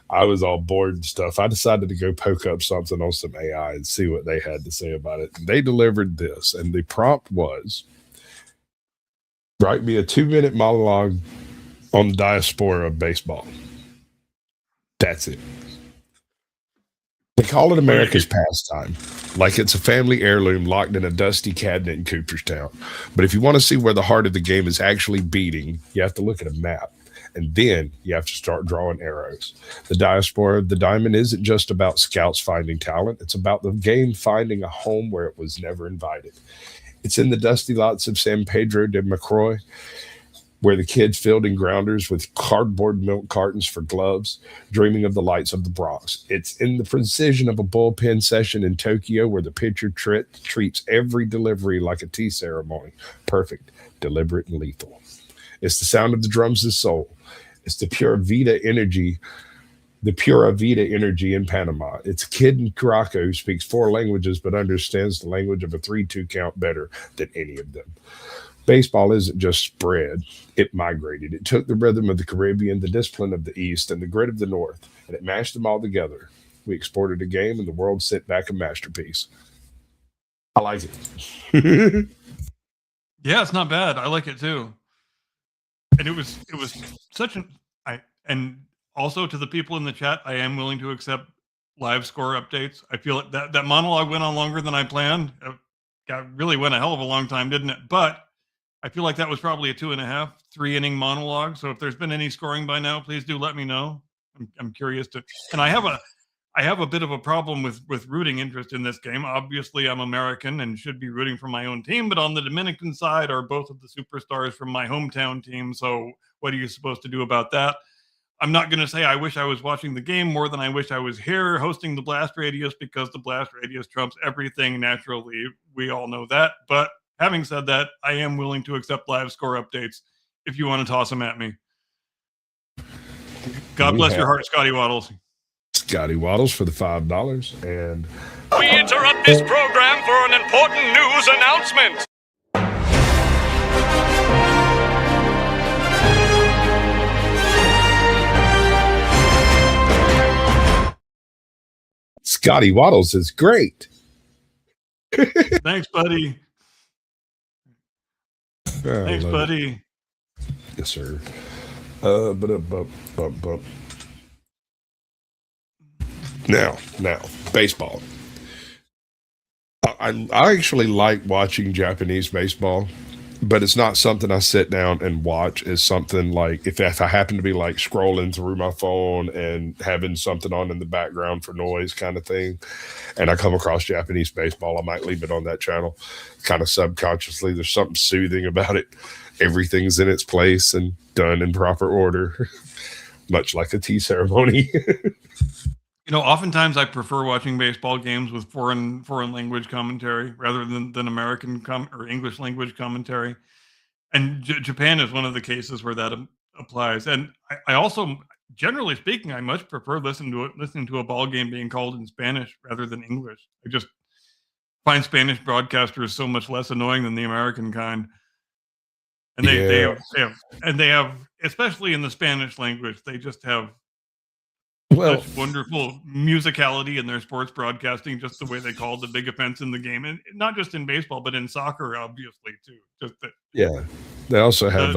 I was all bored and stuff, I decided to go poke up something on some AI and see what they had to say about it. And they delivered this, and the prompt was, write me a 2-minute monologue on the diaspora of baseball. That's it. They call it America's pastime, like it's a family heirloom locked in a dusty cabinet in Cooperstown. But if you want to see where the heart of the game is actually beating, you have to look at a map, and then you have to start drawing arrows. The diaspora of the diamond isn't just about scouts finding talent. It's about the game finding a home where it was never invited. It's in the dusty lots of San Pedro de Macroy, where the kids fielding grounders with cardboard milk cartons for gloves, dreaming of the lights of the Bronx. It's in the precision of a bullpen session in Tokyo, where the pitcher treats every delivery like a tea ceremony. Perfect, deliberate, and lethal. It's the sound of the drums' soul. It's the Pura Vida energy in Panama. It's a kid in Caraco who speaks 4 languages but understands the language of a 3-2 count better than any of them. Baseball isn't just spread, it migrated. It took the rhythm of the Caribbean, the discipline of the East, and the grit of the North, and it mashed them all together. We exported a game, and the world sent back a masterpiece. I like it. Yeah, it's not bad. I like it too. And it was such an and also to the people in the chat, I am willing to accept live score updates. I feel like that monologue went on longer than I planned. It really went a hell of a long time, didn't it? But I feel like that was probably a 2.5, 3-inning monologue. So if there's been any scoring by now, please do let me know. I'm curious to, and I have a bit of a problem with rooting interest in this game. Obviously, I'm American and should be rooting for my own team, but on the Dominican side are both of the superstars from my hometown team. So what are you supposed to do about that? I'm not going to say I wish I was watching the game more than I wish I was here hosting the Blast Radius, because the Blast Radius trumps everything naturally. We all know that. But having said that, I am willing to accept live score updates if you want to toss them at me. God bless your heart, Scotty Waddles. Scotty Waddles for the $5. And we interrupt this program for an important news announcement. Scotty Waddles is great. Thanks, buddy. Thanks, buddy. Yes, sir. Now, baseball. I actually like watching Japanese baseball, but it's not something I sit down and watch. It's something like if I happen to be like scrolling through my phone and having something on in the background for noise kind of thing, and I come across Japanese baseball, I might leave it on that channel kind of subconsciously. There's something soothing about it. Everything's in its place and done in proper order, much like a tea ceremony. You know, oftentimes I prefer watching baseball games with foreign language commentary rather than American or English language commentary. And Japan is one of the cases where that applies. And I also, generally speaking, I much prefer listening to a ball game being called in Spanish rather than English. I just find Spanish broadcasters so much less annoying than the American kind. And they have, especially in the Spanish language, they just have such wonderful musicality in their sports broadcasting, just the way they called the big offense in the game, and not just in baseball, but in soccer, obviously too. Just that. Yeah, they also have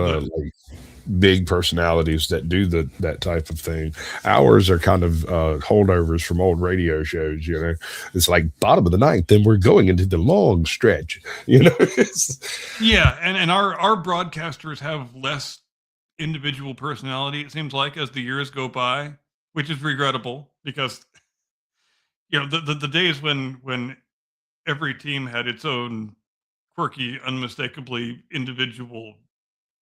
big personalities that do that type of thing. Ours are kind of holdovers from old radio shows. It's like bottom of the ninth, then we're going into the long stretch. Yeah, and our broadcasters have less individual personality, it seems like, as the years go by, which is regrettable because the days when every team had its own quirky, unmistakably individual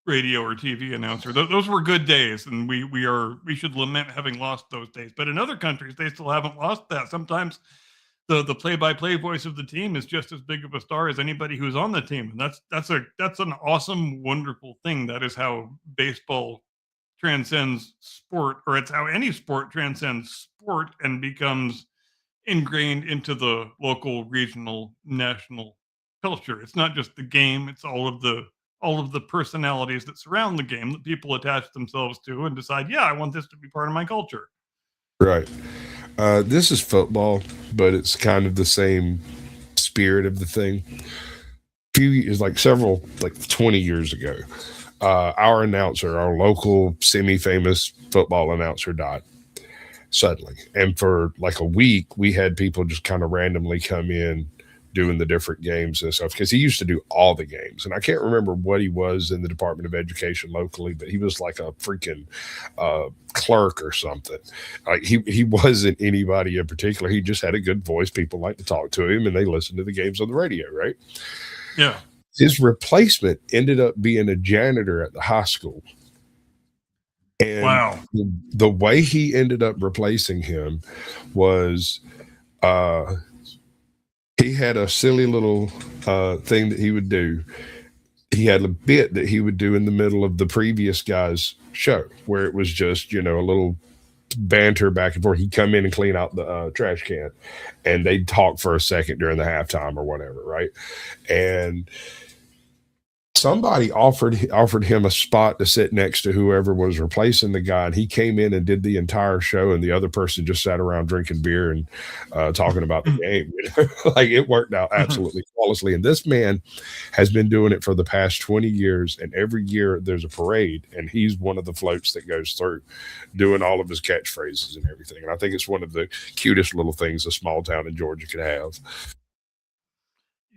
radio or TV announcer. Those were good days, and we should lament having lost those days. But in other countries, they still haven't lost that. Sometimes the play-by-play voice of the team is just as big of a star as anybody who's on the team, and that's an awesome, wonderful thing. That is how baseball transcends sport, or it's how any sport transcends sport and becomes ingrained into the local, regional, national culture. It's not just the game; it's all of the personalities that surround the game that people attach themselves to and decide, yeah, I want this to be part of my culture. Right. This is football, but it's kind of the same spirit of the thing. Few years, like 20 years ago, our announcer, our local semi-famous football announcer, died suddenly. And for like a week, we had people just kind of randomly come in doing the different games and stuff, because he used to do all the games. And I can't remember what he was in the Department of Education locally, but he was like a freaking clerk or something. Like he wasn't anybody in particular. He just had a good voice. People like to talk to him, and they listen to the games on the radio, right? Yeah. His replacement ended up being a janitor at the high school. And wow. The way he ended up replacing him was he had a silly little thing that he would do. He had a bit that he would do in the middle of the previous guy's show, where it was just, a little banter back and forth. He'd come in and clean out the trash can, and they'd talk for a second during the halftime or whatever, right? And somebody offered him a spot to sit next to whoever was replacing the guy, and he came in and did the entire show, and the other person just sat around drinking beer and talking about the game. Like, it worked out absolutely flawlessly. And this man has been doing it for the past 20 years, and every year there's a parade, and he's one of the floats that goes through doing all of his catchphrases and everything. And I think it's one of the cutest little things a small town in Georgia could have.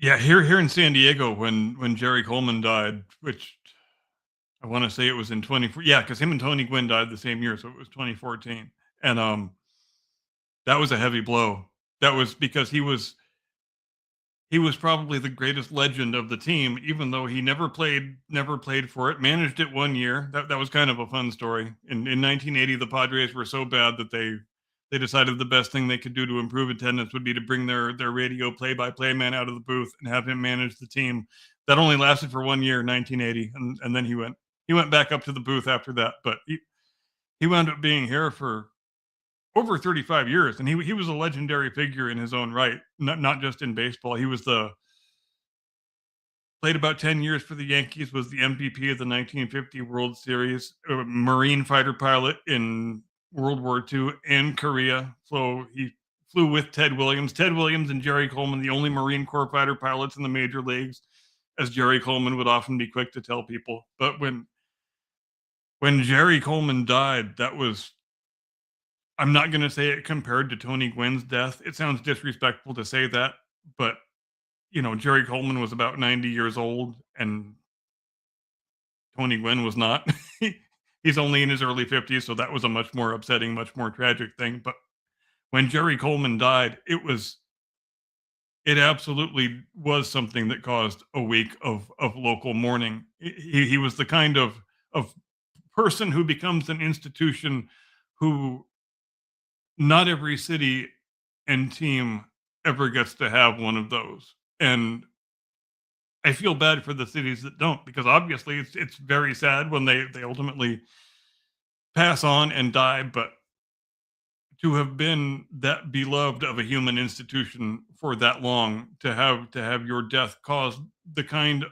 Yeah, here in San Diego, when Jerry Coleman died, which I want to say it was in 2014. Yeah, because him and Tony Gwynn died the same year, so it was 2014. And that was a heavy blow. That was because he was probably the greatest legend of the team, even though he never played for it. Managed it 1 year. That was kind of a fun story. In 1980, the Padres were so bad that they decided the best thing they could do to improve attendance would be to bring their radio play-by-play man out of the booth and have him manage the team. That only lasted for 1 year, 1980, and then he went back up to the booth after that. But he wound up being here for over 35 years, and he was a legendary figure in his own right, not just in baseball. He was played about 10 years for the Yankees, was the MVP of the 1950 World Series, a Marine fighter pilot in World War II and Korea. So he flew with Ted Williams. Ted Williams and Jerry Coleman, the only Marine Corps fighter pilots in the major leagues, as Jerry Coleman would often be quick to tell people. But when Jerry Coleman died, that was, I'm not going to say it compared to Tony Gwynn's death. It sounds disrespectful to say that, but Jerry Coleman was about 90 years old, and Tony Gwynn was not. He's only in his early 50s, so that was a much more upsetting, much more tragic thing. But when Jerry Coleman died, it absolutely was something that caused a week of local mourning. He was the kind of person who becomes an institution who not every city and team ever gets to have one of those. And I feel bad for the cities that don't, because obviously it's very sad when they ultimately pass on and die, but to have been that beloved of a human institution for that long, to have your death cause the kind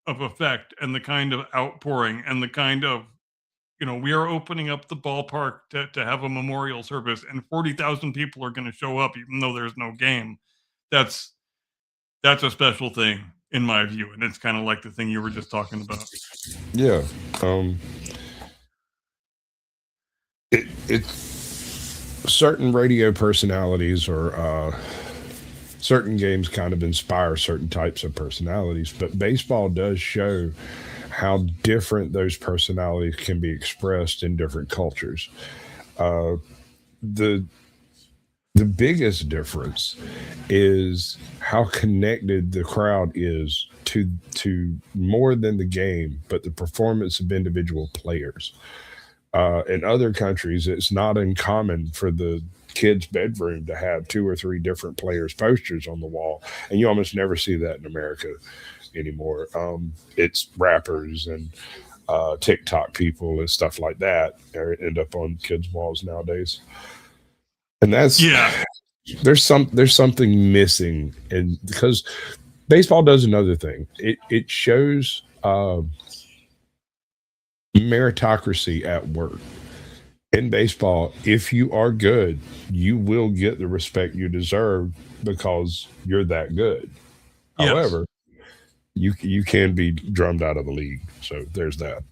of effect and the kind of outpouring and the kind of, we are opening up the ballpark to have a memorial service, and 40,000 people are going to show up even though there's no game. That's a special thing in my view, and it's kind of like the thing you were just talking about. Yeah. It certain radio personalities or certain games kind of inspire certain types of personalities, but baseball does show how different those personalities can be expressed in different cultures. Uh, the the biggest difference is how connected the crowd is to more than the game, but the performance of individual players. In other countries, it's not uncommon for the kid's bedroom to have two or three different players' posters on the wall, and you almost never see that in America anymore. It's rappers and TikTok people and stuff like that end up on kids' walls nowadays, and that's Yeah. there's something missing, and because baseball does another thing, it shows meritocracy at work. In baseball, if you are good, you will get the respect you deserve because you're that good. Yes. However, you can be drummed out of the league. So there's that.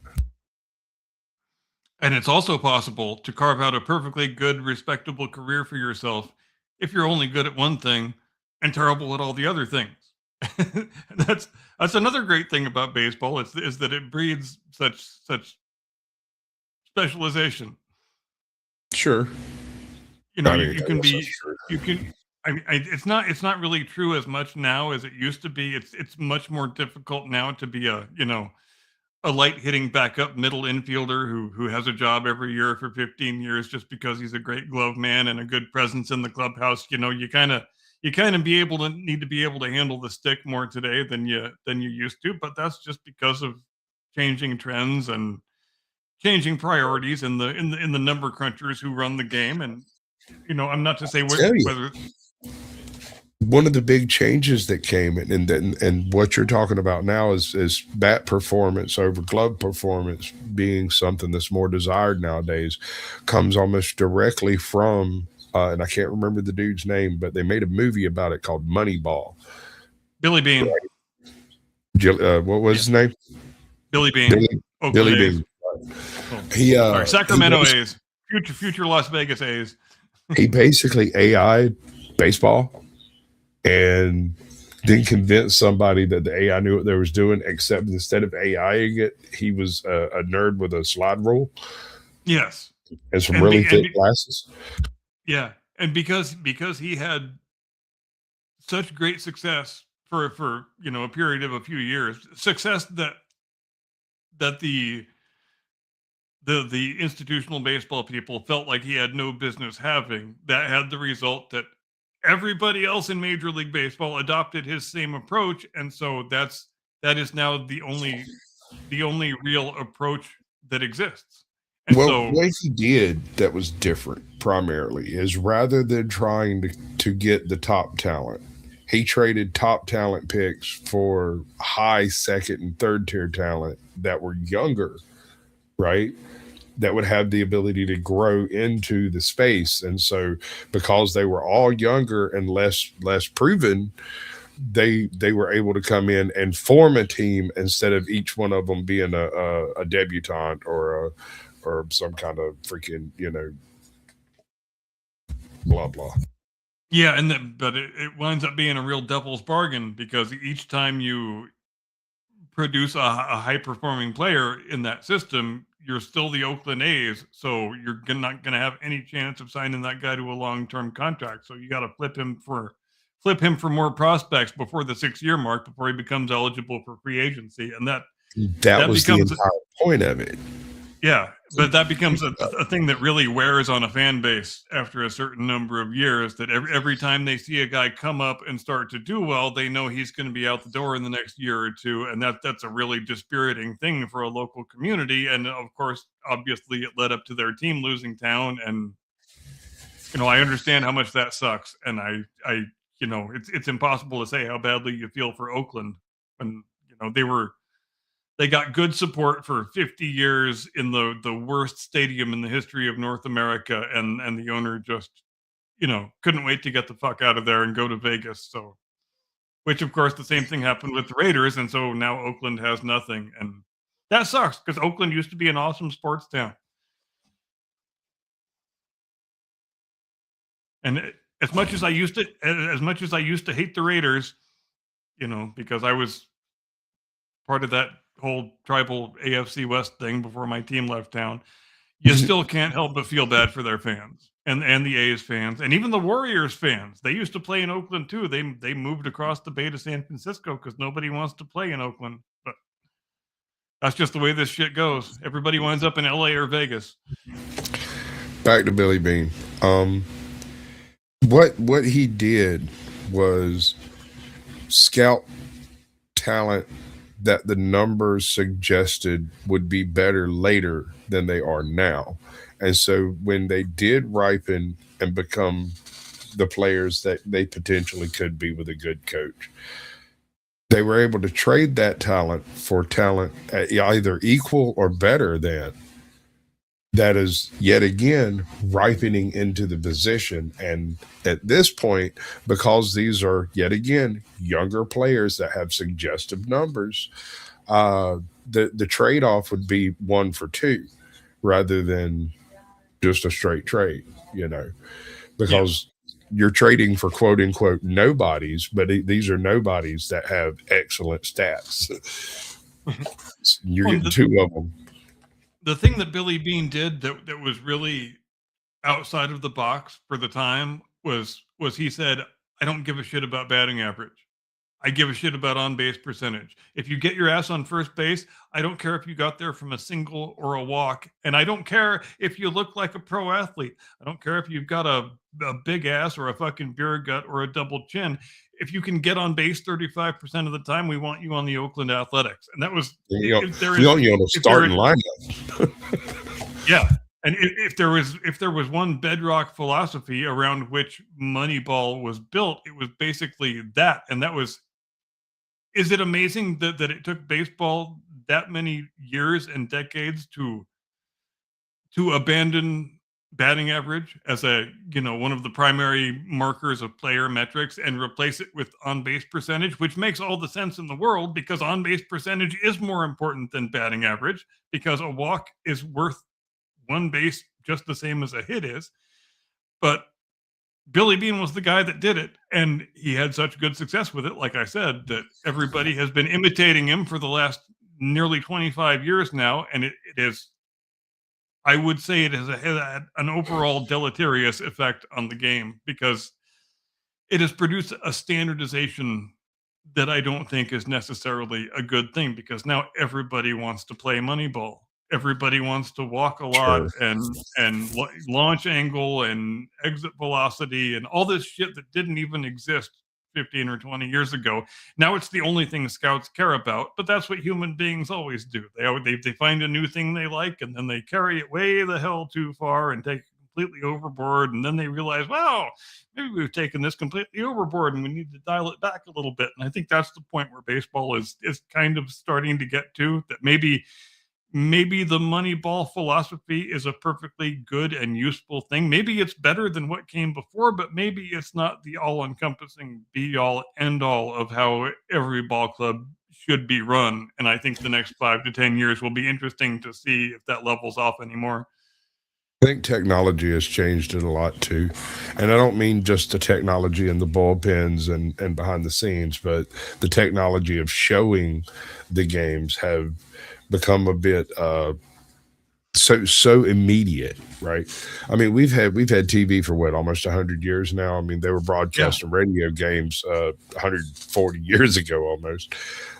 And it's also possible to carve out a perfectly good, respectable career for yourself if you're only good at one thing and terrible at all the other things. that's that's another great thing about baseball is that it breeds such specialization. Sure. You know, I you, mean, you I can guess be that's true. you can. It's not really true as much now as it used to be. It's much more difficult now to be a light hitting backup middle infielder who has a job every year for 15 years just because he's a great glove man and a good presence in the clubhouse. You know, you kind of be able to need to be able to handle the stick more today than you used to, but that's just because of changing trends and changing priorities in the number crunchers who run the game. And I'm not to say Tell you, whether one of the big changes that came, and what you're talking about now is bat performance over glove performance being something that's more desired nowadays, comes almost directly from, and I can't remember the dude's name, but they made a movie about it called Moneyball. Billy Bean, What was yeah, his name? Billy Bean, Billy, Oakland Billy A's. Bean. Oh, He sorry, he Sacramento bas- A's, future Las Vegas A's. he basically AI baseball and didn't convince somebody that the AI knew what they was doing, except instead of AIing it, he was a nerd with a slide rule Yes, and some and really be, and thick be, glasses. yeah, and because he had such great success for a period of a few years, success that the institutional baseball people felt like he had no business having. That had the result that everybody else in Major League Baseball adopted his same approach, and so that is now the only real approach that exists. And Well, so, what he did that was different primarily is rather than trying to get the top talent, he traded top talent picks for high second and third tier talent that were younger, right? That would have the ability to grow into the space. And so because they were all younger and less proven, they were able to come in and form a team instead of each one of them being a debutante or some kind of freaking blah blah. yeah, but it winds up being a real devil's bargain because each time you produce a high performing player in that system, you're still the Oakland A's, so you're not going to have any chance of signing that guy to a long term contract. So you got to flip him for more prospects before the 6 year mark before he becomes eligible for free agency, and that That that was the becomes entire point of it. yeah, but that becomes a thing that really wears on a fan base after a certain number of years. That every time they see a guy come up and start to do well, they know he's going to be out the door in the next year or two, and that's a really dispiriting thing for a local community. And of course, obviously, it led up to their team losing town, and I understand how much that sucks, and it's impossible to say how badly you feel for Oakland when they got good support for 50 years in the worst stadium in the history of North America, and the owner just couldn't wait to get the fuck out of there and go to Vegas. So, which of course the same thing happened with the Raiders, and so now Oakland has nothing, and that sucks because Oakland used to be an awesome sports town. And as much as I used to hate the Raiders, because I was part of that whole tribal AFC West thing before my team left town, you still can't help but feel bad for their fans and the A's fans and even the Warriors fans. They used to play in Oakland too. They moved across the bay to San Francisco because nobody wants to play in Oakland. But that's just the way this shit goes. Everybody winds up in LA or Vegas. Back to Billy Beane. What he did was scout talent that the numbers suggested would be better later than they are now. And so when they did ripen and become the players that they potentially could be with a good coach, they were able to trade that talent for talent at either equal or better than that is yet again ripening into the position. And at this point, because these are yet again younger players that have suggestive numbers, the trade-off would be 1 for 2 rather than just a straight trade, because you're trading for quote unquote nobodies, but these are nobodies that have excellent stats. You're getting 2 of them. The thing that Billy Beane did that was really outside of the box for the time was he said, I don't give a shit about batting average. I give a shit about on-base percentage. If you get your ass on first base, I don't care if you got there from a single or a walk. And I don't care if you look like a pro athlete. I don't care if you've got a big ass or a fucking beer gut or a double chin. If you can get on base 35% of the time, we want you on the Oakland Athletics. And that was we want you on a starting lineup. Yeah. And if there was one bedrock philosophy around which Moneyball was built, it was basically that. And that was, is it amazing that it took baseball that many years and decades to abandon batting average as one of the primary markers of player metrics and replace it with on-base percentage, which makes all the sense in the world because on-base percentage is more important than batting average because a walk is worth 1 base just the same as a hit is. But Billy Beane was the guy that did it, and he had such good success with it, like I said, that everybody has been imitating him for the last nearly 25 years now, and it is, I would say it has had an overall deleterious effect on the game because it has produced a standardization that I don't think is necessarily a good thing because now everybody wants to play Moneyball. Everybody wants to walk a lot and launch angle and exit velocity and all this shit that didn't even exist 15 or 20 years ago. Now it's the only thing scouts care about, but that's what human beings always do. They find a new thing they like and then they carry it way the hell too far and take it completely overboard. And then they realize, wow, maybe we've taken this completely overboard and we need to dial it back a little bit. And I think that's the point where baseball is kind of starting to get to, that maybe the Moneyball philosophy is a perfectly good and useful thing. Maybe it's better than what came before, but maybe it's not the all-encompassing be-all, end-all of how every ball club should be run. And I think the next 5 to 10 years will be interesting to see if that levels off anymore. I think technology has changed it a lot too. And I don't mean just the technology in the bullpens and behind the scenes, but the technology of showing the games have become a bit so immediate, right? I mean, we've had TV for what, almost 100 years now. I mean, they were broadcasting radio games 140 years ago almost,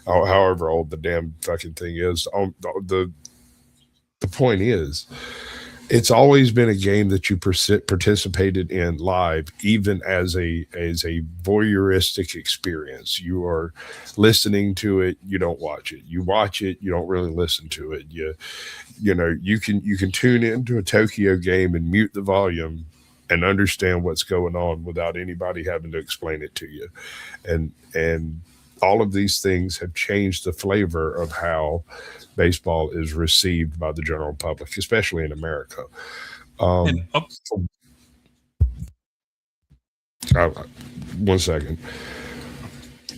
however old the damn fucking thing is. The point is, it's always been a game that you participated in live, even as a voyeuristic experience. You are listening to it, you don't watch it. You watch it, you don't really listen to it. You can tune into a Tokyo game and mute the volume and understand what's going on without anybody having to explain it to you. And all of these things have changed the flavor of how baseball is received by the general public, especially in America. 1 second.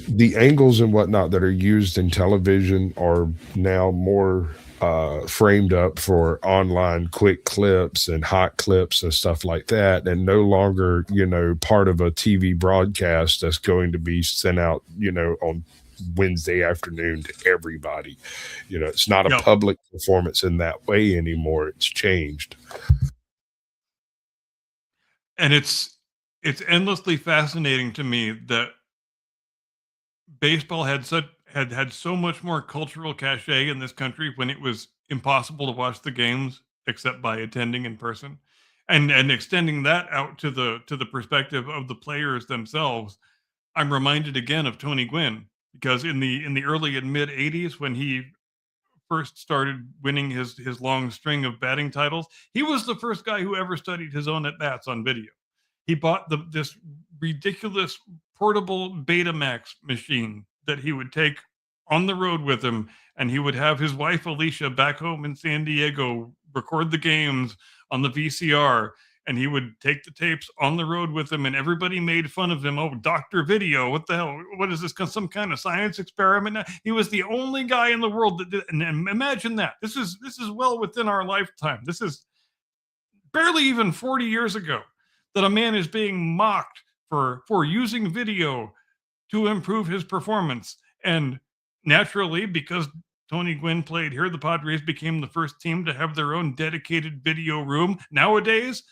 The angles and whatnot that are used in television are now more framed up for online quick clips and hot clips and stuff like that, and no longer, part of a TV broadcast that's going to be sent out, on Wednesday afternoon to everybody. It's not a Yep. public performance in that way anymore. It's changed. And it's endlessly fascinating to me that baseball had so much more cultural cachet in this country when it was impossible to watch the games except by attending in person, and extending that out to the perspective of the players themselves. I'm reminded again of Tony Gwynn, because in the early and mid 80s, when he first started winning his long string of batting titles, he was the first guy who ever studied his own at bats on video. He bought this ridiculous portable Betamax machine that he would take on the road with him, and he would have his wife Alicia back home in San Diego record the games on the VCR, and he would take the tapes on the road with him, and everybody made fun of him. Oh, Dr. Video, what the hell? What is this? Some kind of science experiment? He was the only guy in the world that did. And imagine that. This is well within our lifetime. This is barely even 40 years ago that a man is being mocked for using video to improve his performance. And naturally, because Tony Gwynn played here, the Padres became the first team to have their own dedicated video room. Nowadays,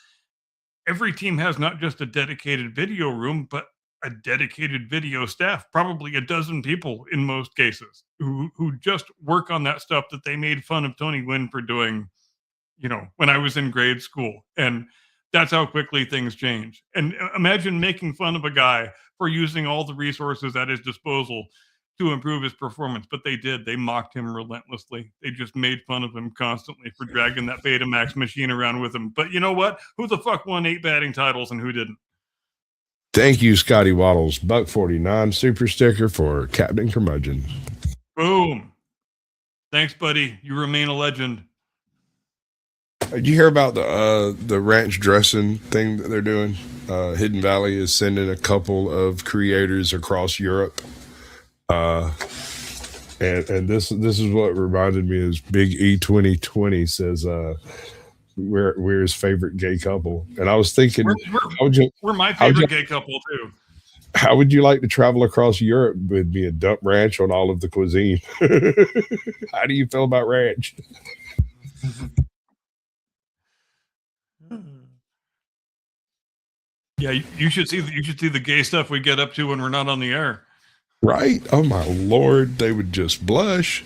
every team has not just a dedicated video room, but a dedicated video staff, probably a dozen people in most cases, who just work on that stuff that they made fun of Tony Gwynn for doing, when I was in grade school. And that's how quickly things change. And imagine making fun of a guy for using all the resources at his disposal to improve his performance. But they did. They mocked him relentlessly. They just made fun of him constantly for dragging that Betamax machine around with him. But you know what? Who the fuck won 8 batting titles and who didn't? Thank you, Scotty Waddles. $1.49 super sticker for Captain Curmudgeon. Boom. Thanks, buddy. You remain a legend. Did you hear about the ranch dressing thing that they're doing? Hidden Valley is sending a couple of creators across Europe. And this is what reminded me is Big E 2020 says we're his favorite gay couple. And I was thinking, we're my favorite gay couple too. How would you like to travel across Europe with me and dump ranch on all of the cuisine? How do you feel about ranch? Yeah, you should see the gay stuff we get up to when we're not on the air. Right? Oh my Lord, they would just blush.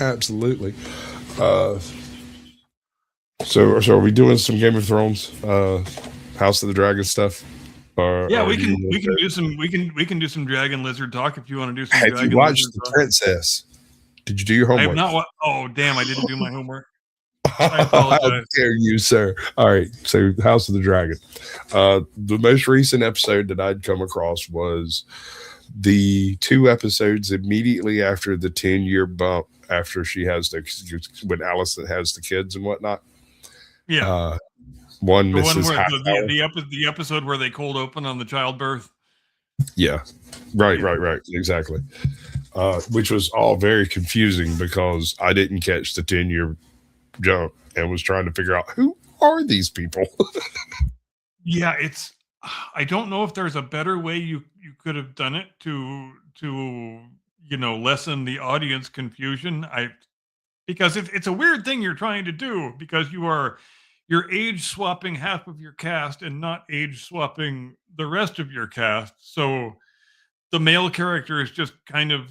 Absolutely. So are we doing some Game of Thrones, House of the Dragon stuff? Yeah, we can do some Dragon Lizard talk if you want to do some. Have Dragon you watched Lizard The talk. Princess? Did you do your homework? I have not. Oh damn! I didn't do my homework. I apologize. How dare you, sir? All right, so House of the Dragon. The most recent episode that I'd come across was the 2 episodes immediately after the 10-year bump after she has when Alicent has the kids and whatnot. Yeah. One the Mrs. one where the episode where they cold open on the childbirth. Yeah. Right. Exactly. Which was all very confusing because I didn't catch the 10-year jump and was trying to figure out who are these people. Yeah, I don't know if there's a better way you could have done it to lessen the audience confusion. Because it's a weird thing you're trying to do, because you're age swapping half of your cast and not age swapping the rest of your cast. So the male characters just kind of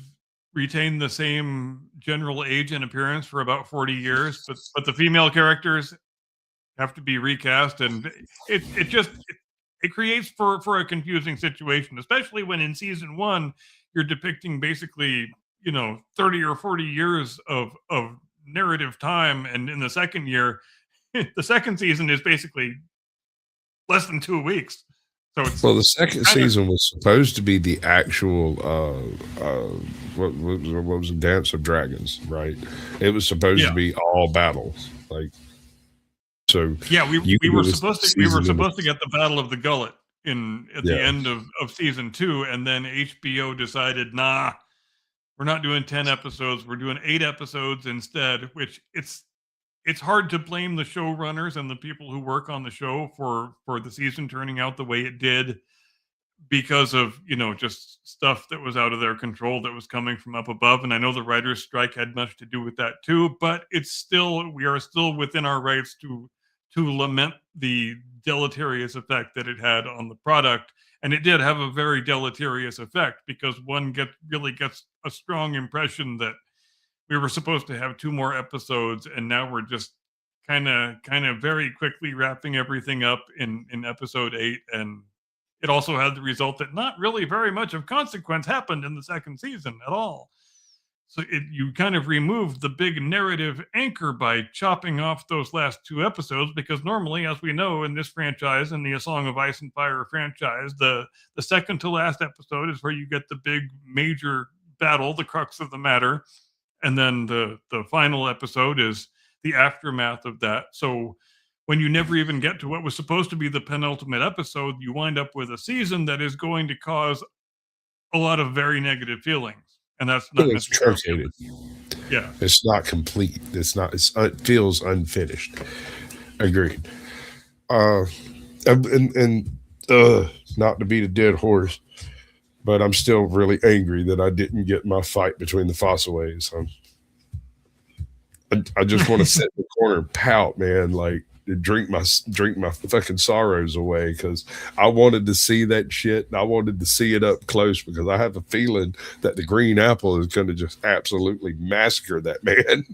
retain the same general age and appearance for about 40 years, but the female characters have to be recast, and it creates for a confusing situation, especially when in season 1 you're depicting basically 30 or 40 years of narrative time, and in the second year, the second season is basically less than 2 weeks. So the second season was supposed to be the actual what was it, Dance of Dragons, right? It was supposed to be all battles, like. So yeah, we were supposed to get the Battle of the Gullet at the end of season 2, and then HBO decided, nah, We're not doing 10 episodes. We're doing 8 episodes instead, which it's hard to blame the showrunners and the people who work on the show for the season turning out the way it did because of, just stuff that was out of their control that was coming from up above. And I know the writers' strike had much to do with that too, but we are still within our rights to lament the deleterious effect that it had on the product. And it did have a very deleterious effect because one really gets a strong impression that we were supposed to have 2 more episodes, and now we're just kind of very quickly wrapping everything up in episode 8. And it also had the result that not really very much of consequence happened in the second season at all. So you kind of removed the big narrative anchor by chopping off those last 2 episodes, because normally, as we know in this franchise, in the A Song of Ice and Fire franchise, the second to last episode is where you get the big major battle, the crux of the matter. And then the final episode is the aftermath of that. So when you never even get to what was supposed to be the penultimate episode, you wind up with a season that is going to cause a lot of very negative feelings. And that's not It's truncated. Yeah. It's not complete. It feels unfinished. Agreed. And not to beat a dead horse, but I'm still really angry that I didn't get my fight between the Fossaways. I just want to sit in the corner and pout, man, like drink my fucking sorrows away, because I wanted to see that shit and I wanted to see it up close, because I have a feeling that the Green Apple is going to just absolutely massacre that man.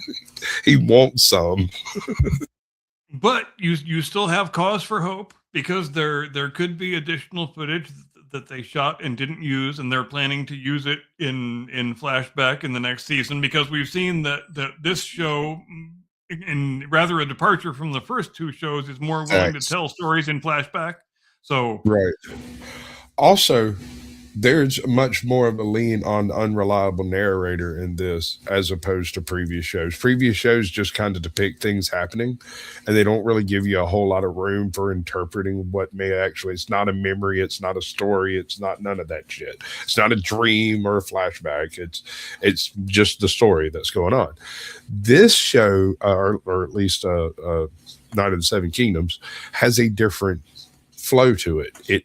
He wants some. But you still have cause for hope, because there could be additional footage that they shot and didn't use, and they're planning to use it in flashback in the next season, because we've seen that this show, in rather a departure from the first 2 shows, is more willing to tell stories in flashback. So right. Also, there's much more of a lean on the unreliable narrator in this as opposed to previous shows. Previous shows just kind of depict things happening, and they don't really give you a whole lot of room for interpreting what may actually. It's not a memory. It's not a story. It's not none of that shit. It's not a dream or a flashback. It's just the story that's going on. This show, or at least Night of the Seven Kingdoms, has a different flow to it. It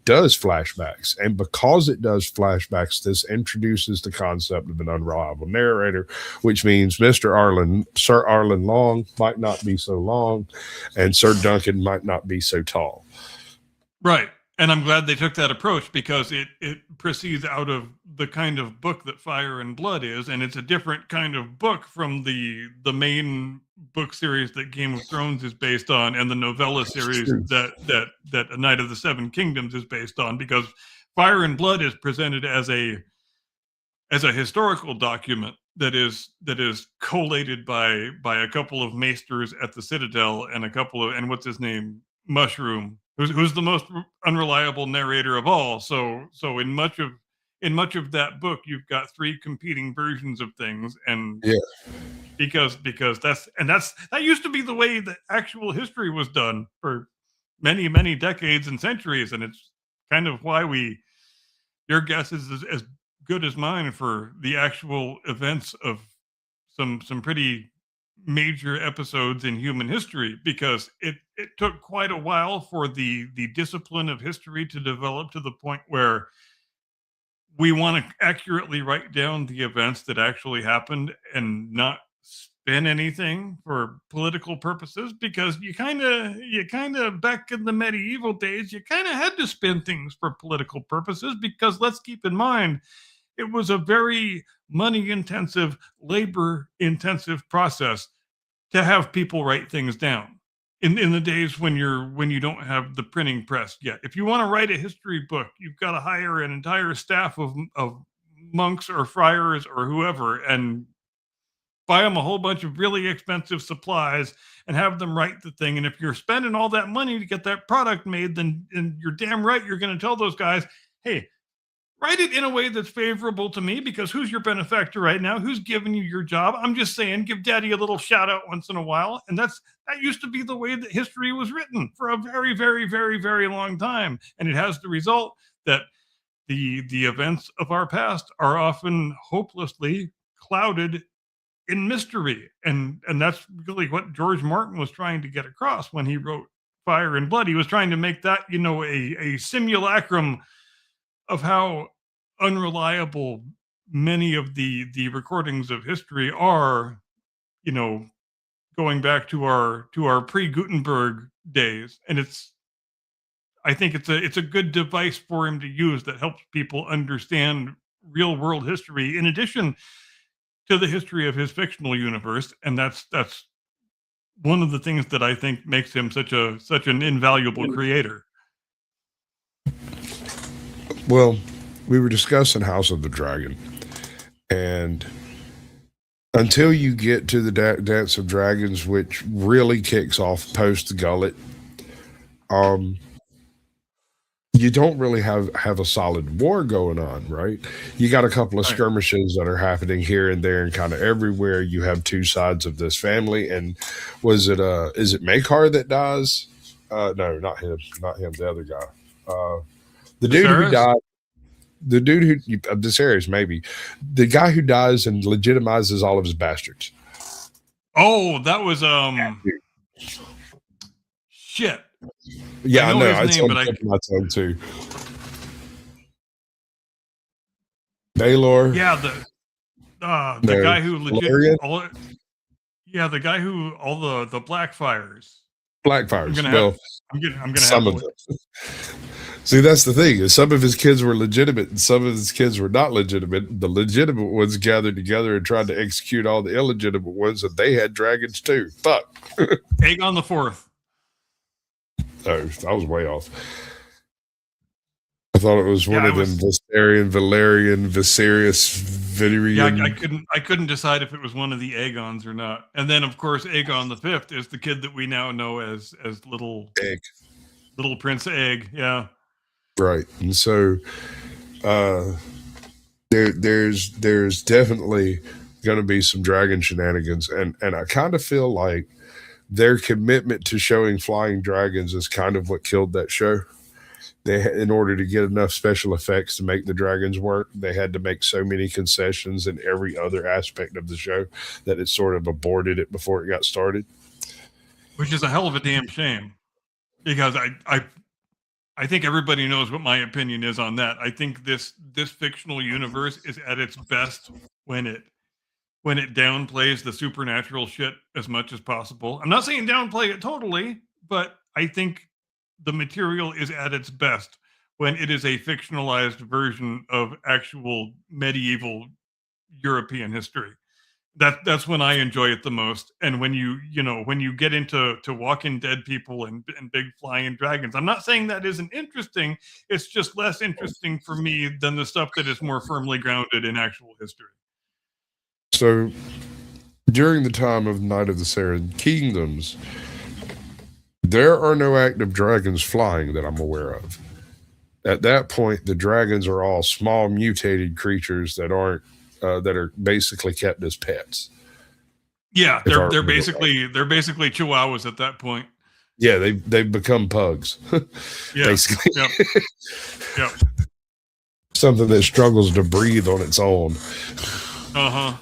does flashbacks, and because it does flashbacks, this introduces the concept of an unreliable narrator, which means Sir Arlen Long might not be so long, and Sir Duncan might not be so tall. Right. And I'm glad they took that approach, because it proceeds out of the kind of book that Fire and Blood is, and it's a different kind of book from the main book series that Game of Thrones is based on, and the novella series that A Night of the Seven Kingdoms is based on, because Fire and Blood is presented as a historical document that is collated by a couple of maesters at the Citadel, and what's his name, Mushroom, who's the most unreliable narrator of all. So in much of that book, you've got 3 competing versions of things, and because that used to be the way that actual history was done for many, many decades and centuries, and it's kind of why your guess is as good as mine for the actual events of some pretty major episodes in human history, because it took quite a while for the discipline of history to develop to the point where we want to accurately write down the events that actually happened and not spin anything for political purposes, because you kind of back in the medieval days, you kind of had to spin things for political purposes, because let's keep in mind, it was a very money intensive, labor intensive process to have people write things down in the days when you don't have the printing press yet. If you want to write a history book, you've got to hire an entire staff of monks or friars or whoever, and buy them a whole bunch of really expensive supplies and have them write the thing. And if you're spending all that money to get that product made, then you're damn right you're going to tell those guys, hey, write it in a way that's favorable to me, because who's your benefactor right now? Who's giving you your job? I'm just saying, give daddy a little shout out once in a while. And that used to be the way that history was written for a very, very, very, very long time. And it has the result that the events of our past are often hopelessly clouded in mystery, and that's really what George Martin was trying to get across when he wrote Fire and Blood. He was trying to make that, a simulacrum of how unreliable many of the recordings of history are, you know, going back to our pre-Gutenberg days. And I think it's a good device for him to use that helps people understand real world history in addition to the history of his fictional universe. And that's one of the things that I think makes him such an invaluable creator. Well, we were discussing House of the Dragon, and until you get to the Dance of Dragons, which really kicks off post Gullet, you don't really have a solid war going on, right? You got a couple of skirmishes that are happening here and there and kind of everywhere. You have two sides of this family. And is it Maekar that dies? No, not him, the other guy. The dude who died, Viserys, maybe. The guy who dies and legitimizes all of his bastards. Oh, that was shit. Yeah, I know his name, but my tongue too. Baelor. Yeah, the guy who the guy who all the Blackfires. Blackfires. I'm gonna some have of them. See, that's the thing. Is some of his kids were legitimate and some of his kids were not legitimate. The legitimate ones gathered together and tried to execute all the illegitimate ones, and they had dragons too. Fuck. Aegon the Fourth. Oh, I was way off. I thought it was one of them Viserion, Valerian, Viserys, Viderian. Yeah, I couldn't decide if it was one of the Aegons or not. And then, of course, Aegon the Fifth is the kid that we now know as little Egg, little Prince Egg. Yeah, right. And so, there's definitely going to be some dragon shenanigans, and I kind of feel like their commitment to showing flying dragons is kind of what killed that show. In order to get enough special effects to make the dragons work, they had to make so many concessions in every other aspect of the show that it sort of aborted it before it got started. Which is a hell of a damn shame, because I think everybody knows what my opinion is on that. I think this fictional universe is at its best when it downplays the supernatural shit as much as possible. I'm not saying downplay it totally, but I think the material is at its best when it is a fictionalized version of actual medieval European history. That's when I enjoy it the most. And when you get into Walking Dead people and big flying dragons, I'm not saying that isn't interesting. It's just less interesting for me than the stuff that is more firmly grounded in actual history. So, during the time of Night of the Seven Kingdoms, there are no active dragons flying that I'm aware of. At that point, the dragons are all small mutated creatures that aren't that are basically kept as pets. Yeah, they're basically chihuahuas at that point. Yeah, they've become pugs. Yeah. Basically. Yep. Something that struggles to breathe on its own. Uh-huh.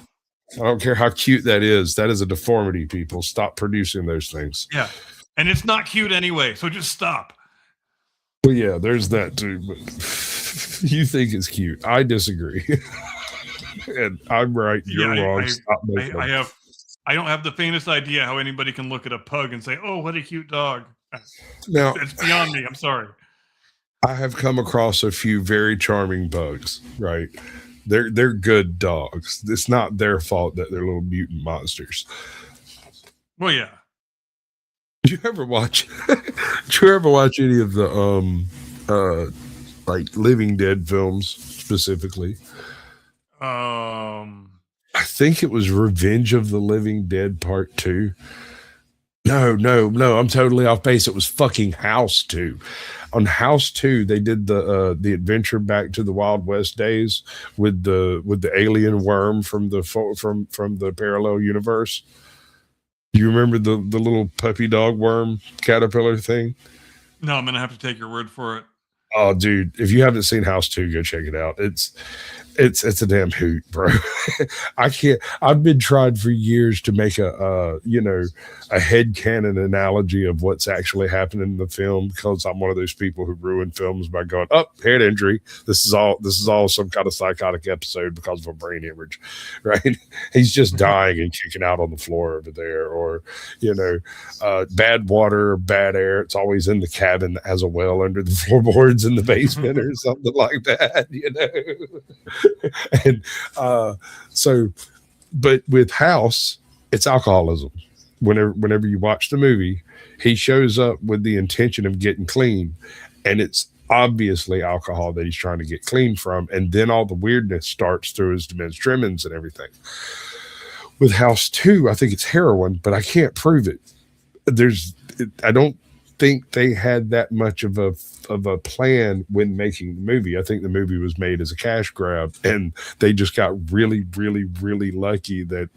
I don't care how cute that is. That is a deformity, people. Stop producing those things. Yeah. And it's not cute anyway, so just stop. Well, yeah, there's that too. But you think it's cute. I disagree. And I'm right. You're wrong. Stop making them. I don't have the faintest idea how anybody can look at a pug and say, "Oh, what a cute dog." Now, it's beyond me. I'm sorry. I have come across a few very charming pugs, right? They're good dogs. It's not their fault that they're little mutant monsters. Well, yeah. Did you ever watch any of the like Living Dead films specifically? I think it was Revenge of the Living Dead Part 2. No, I'm totally off base. It was fucking House 2. On House 2, they did the adventure back to the Wild West days with the alien worm from the parallel universe. Do you remember the little puppy dog worm caterpillar thing? No, I'm gonna have to take your word for it. Oh, dude, if you haven't seen House 2, go check it out. It's a damn hoot, bro. I can't. I've been trying for years to make a headcanon analogy of what's actually happening in the film, because I'm one of those people who ruin films by going, "Oh, head injury. This is all some kind of psychotic episode because of a brain hemorrhage," right? He's just dying and kicking out on the floor over there, or bad water, bad air. It's always in the cabin that has a well under the floorboards in the basement or something like that, and but with House, it's alcoholism. Whenever you watch the movie, he shows up with the intention of getting clean, and it's obviously alcohol that he's trying to get clean from, and then all the weirdness starts through his demens tremens and everything. With House 2, I think it's heroin, but I can't prove it. I don't think they had that much of a plan when making the movie. I think the movie was made as a cash grab, and they just got really, really, really lucky that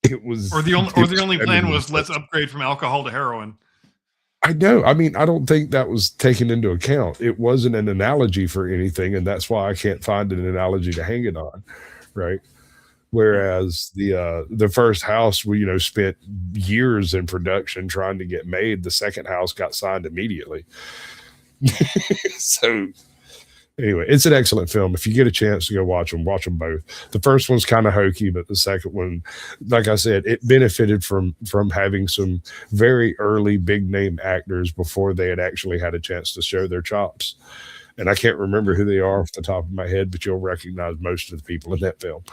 it was. Or the only plan was let's upgrade from alcohol to heroin. I know. I mean, I don't think that was taken into account. It wasn't an analogy for anything, and that's why I can't find an analogy to hang it on, right? Whereas the first House, we spent years in production trying to get made. The second House got signed immediately. So anyway, it's an excellent film. If you get a chance to go watch them both. The first one's kind of hokey, but the second one, like I said, it benefited from having some very early big name actors before they had actually had a chance to show their chops. And I can't remember who they are off the top of my head, but you'll recognize most of the people in that film.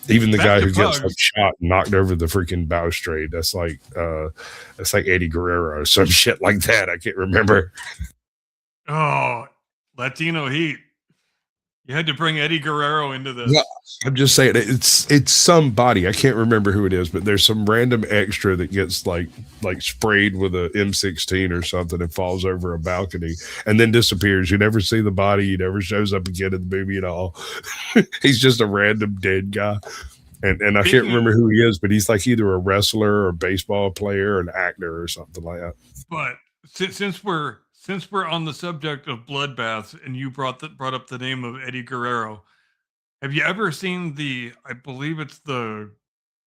Even the guy who gets shot and knocked over the freaking balustrade. That's like Eddie Guerrero or some shit like that. I can't remember. Oh, Latino heat. You had to bring Eddie Guerrero into this. Yeah, I'm just saying it's somebody. I can't remember who it is, but there's some random extra that gets like sprayed with a M16 or something and falls over a balcony and then disappears. You never see the body. He never shows up again in the movie at all. He's just a random dead guy. And I can't remember who he is, but he's like either a wrestler or a baseball player or an actor or something like that. But since we're on the subject of bloodbaths, and you brought up the name of Eddie Guerrero, have you ever seen I believe it's the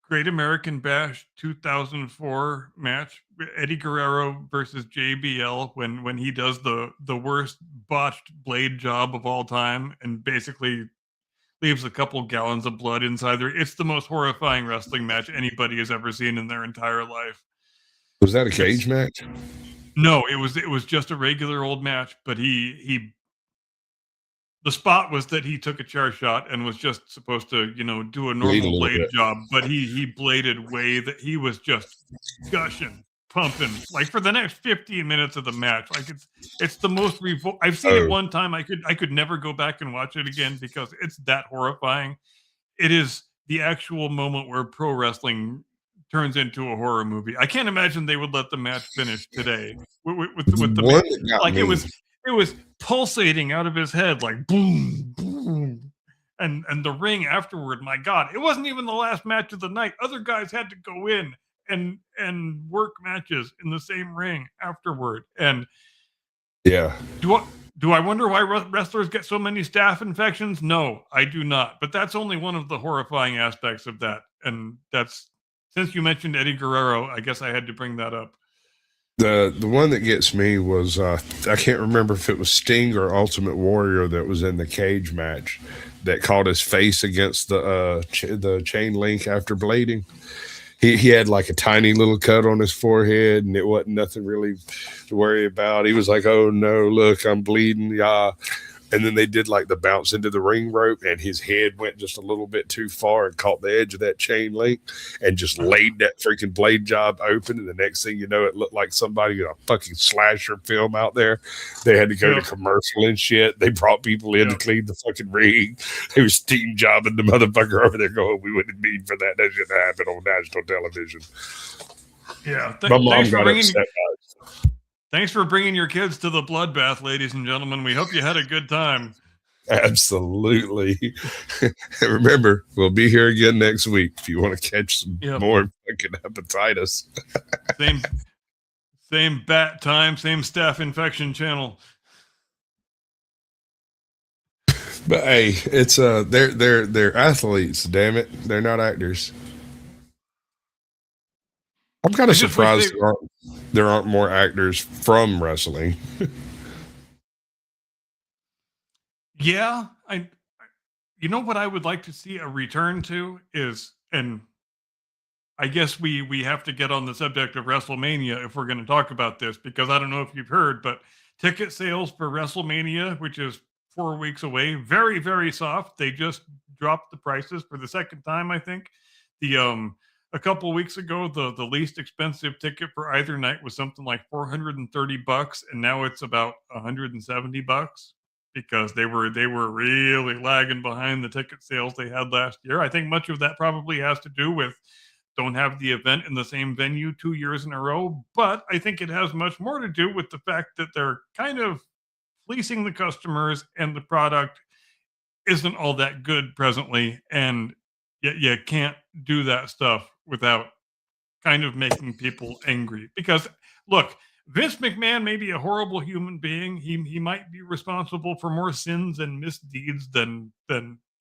Great American Bash 2004 match, Eddie Guerrero versus JBL, when he does the worst botched blade job of all time and basically leaves a couple gallons of blood inside there? It's the most horrifying wrestling match anybody has ever seen in their entire life. Was that a cage match? No, it was just a regular old match, but the spot was that he took a chair shot and was just supposed to, do a normal blade job, but he bladed way that he was just gushing, pumping, like for the next 15 minutes of the match. Like it's the most I've seen it one time. I could never go back and watch it again because it's that horrifying. It is the actual moment where pro wrestling turns into a horror movie. I can't imagine they would let the match finish today with the match. Like it was pulsating out of his head, like boom, boom, and the ring afterward. My God, it wasn't even the last match of the night. Other guys had to go in and work matches in the same ring afterward. And yeah, do I wonder why wrestlers get so many staph infections? No, I do not. But that's only one of the horrifying aspects of that, and that's. Since you mentioned Eddie Guerrero, I guess I had to bring that up. The one that gets me was I can't remember if it was Sting or Ultimate Warrior that was in the cage match that caught his face against the chain link after blading. He had like a tiny little cut on his forehead, and it wasn't nothing really to worry about. He was like, "Oh no, look, I'm bleeding." Yeah. And then they did like the bounce into the ring rope, and his head went just a little bit too far and caught the edge of that chain link and just laid that freaking blade job open. And the next thing you know, it looked like somebody got a fucking slasher film out there. They had to go to commercial and shit. They brought people in to clean the fucking ring. They were steam jobbing the motherfucker over there going, "We wouldn't mean for that. That shouldn't happen on national television." Yeah. My mom got upset. Thanks for bringing your kids to the bloodbath, ladies and gentlemen. We hope you had a good time. Absolutely. Remember, we'll be here again next week if you want to catch some more fucking hepatitis. Same bat time, same staph infection channel. But hey, it's they're athletes. Damn it, they're not actors. I'm kind I of just wish surprised they. there aren't more actors from wrestling. Yeah, you know what I would like to see a return to is, and I guess we have to get on the subject of WrestleMania if we're going to talk about this, because I don't know if you've heard, but ticket sales for WrestleMania, which is 4 weeks away, very very soft. They just dropped the prices for the second time, I think. The A couple weeks ago, the least expensive ticket for either night was something like $430, and now it's about $170 because they were really lagging behind the ticket sales they had last year. I think much of that probably has to do with don't have the event in the same venue 2 years in a row. But I think it has much more to do with the fact that they're kind of fleecing the customers and the product isn't all that good presently. And yet you can't do that stuff without kind of making people angry. Because look, Vince McMahon may be a horrible human being. He might be responsible for more sins and misdeeds than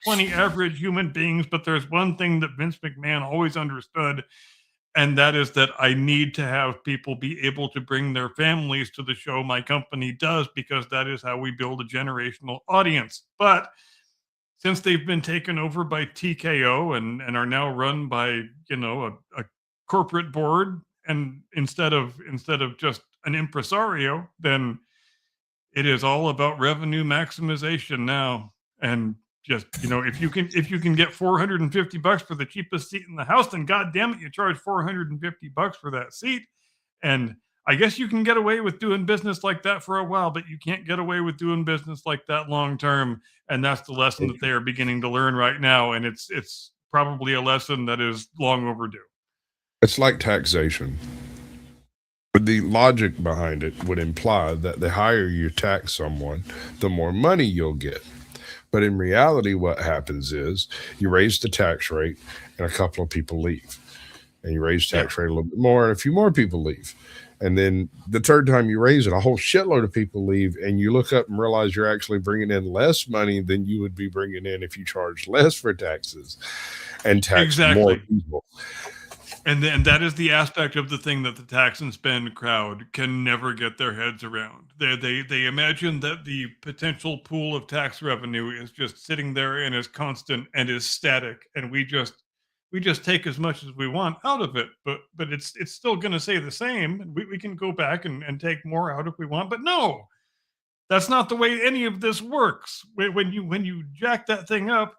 20 average human beings, but there's one thing that Vince McMahon always understood, and that is that I need to have people be able to bring their families to the show my company does, because that is how we build a generational audience. But since they've been taken over by TKO and are now run by, a corporate board, and instead of just an impresario, then it is all about revenue maximization now. And just, if you can get $450 for the cheapest seat in the house, then god damn it, you charge $450 for that seat. And I guess you can get away with doing business like that for a while, but you can't get away with doing business like that long term. And that's the lesson that they are beginning to learn right now. And it's probably a lesson that is long overdue. It's like taxation. But the logic behind it would imply that the higher you tax someone, the more money you'll get. But in reality, what happens is you raise the tax rate and a couple of people leave. And you raise tax rate a little bit more and a few more people leave. And then the third time you raise it, a whole shitload of people leave, and you look up and realize you're actually bringing in less money than you would be bringing in if you charged less for taxes and tax more people. And that is the aspect of the thing that the tax and spend crowd can never get their heads around. They imagine that the potential pool of tax revenue is just sitting there and is constant and is static, and we just take as much as we want out of it. But it's still going to stay the same. We can go back and take more out if we want. But no, that's not the way any of this works. When you jack that thing up,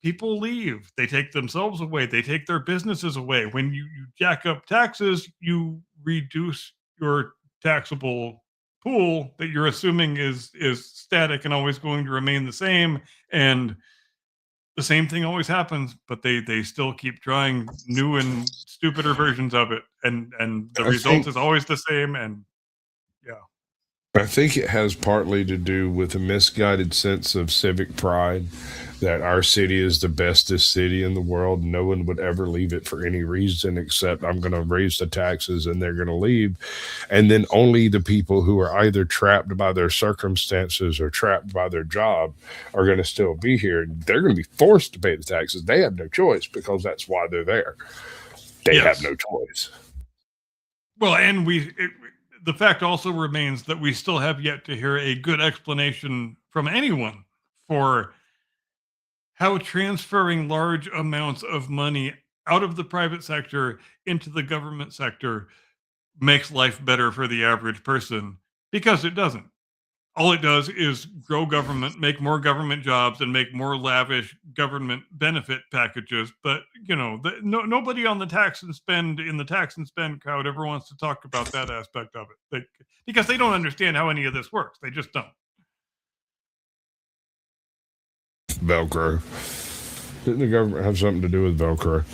people leave. They take themselves away. They take their businesses away. When you jack up taxes, you reduce your taxable pool that you're assuming is static and always going to remain the same. And the same thing always happens, but they still keep trying new and stupider versions of it. And the result is always the same. And yeah. I think it has partly to do with a misguided sense of civic pride that our city is the bestest city in the world. No one would ever leave it for any reason except I'm going to raise the taxes and they're going to leave. And then only the people who are either trapped by their circumstances or trapped by their job are going to still be here. They're going to be forced to pay the taxes. They have no choice because that's why they're there. They have no choice. Well, and the fact also remains that we still have yet to hear a good explanation from anyone for how transferring large amounts of money out of the private sector into the government sector makes life better for the average person, because it doesn't. All it does is grow government, make more government jobs, and make more lavish government benefit packages. But nobody on the tax and spend crowd ever wants to talk about that aspect of it, because they don't understand how any of this works. They just don't. Velcro. Didn't the government have something to do with Velcro?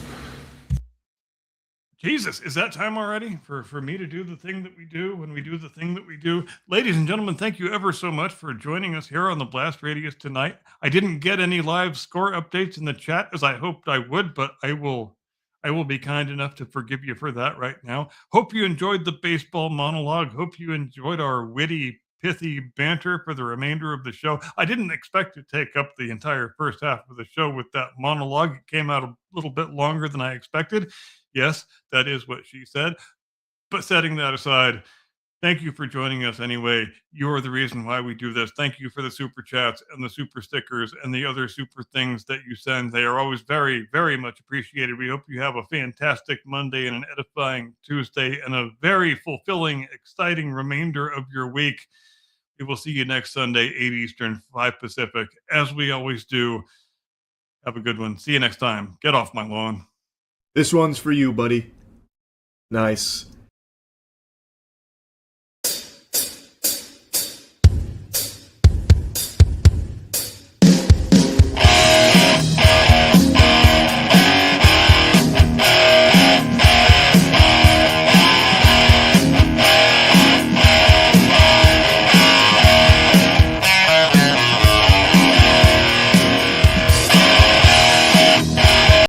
Jesus, is that time already for me to do the thing that we do when we do the thing that we do? Ladies and gentlemen, thank you ever so much for joining us here on the Blast Radius tonight. I didn't get any live score updates in the chat as I hoped I would, but I will I will be kind enough to forgive you for that right now. Hope you enjoyed the baseball monologue. Hope you enjoyed our witty, pithy banter for the remainder of the show. I didn't expect to take up the entire first half of the show with that monologue. It came out a little bit longer than I expected. Yes, that is what she said. But setting that aside, thank you for joining us anyway. You're the reason why we do this. Thank you for the super chats and the super stickers and the other super things that you send. They are always very, very much appreciated. We hope you have a fantastic Monday and an edifying Tuesday and a very fulfilling, exciting remainder of your week. We will see you next Sunday, 8 Eastern, 5 Pacific, as we always do. Have a good one. See you next time. Get off my lawn. This one's for you, buddy. Nice.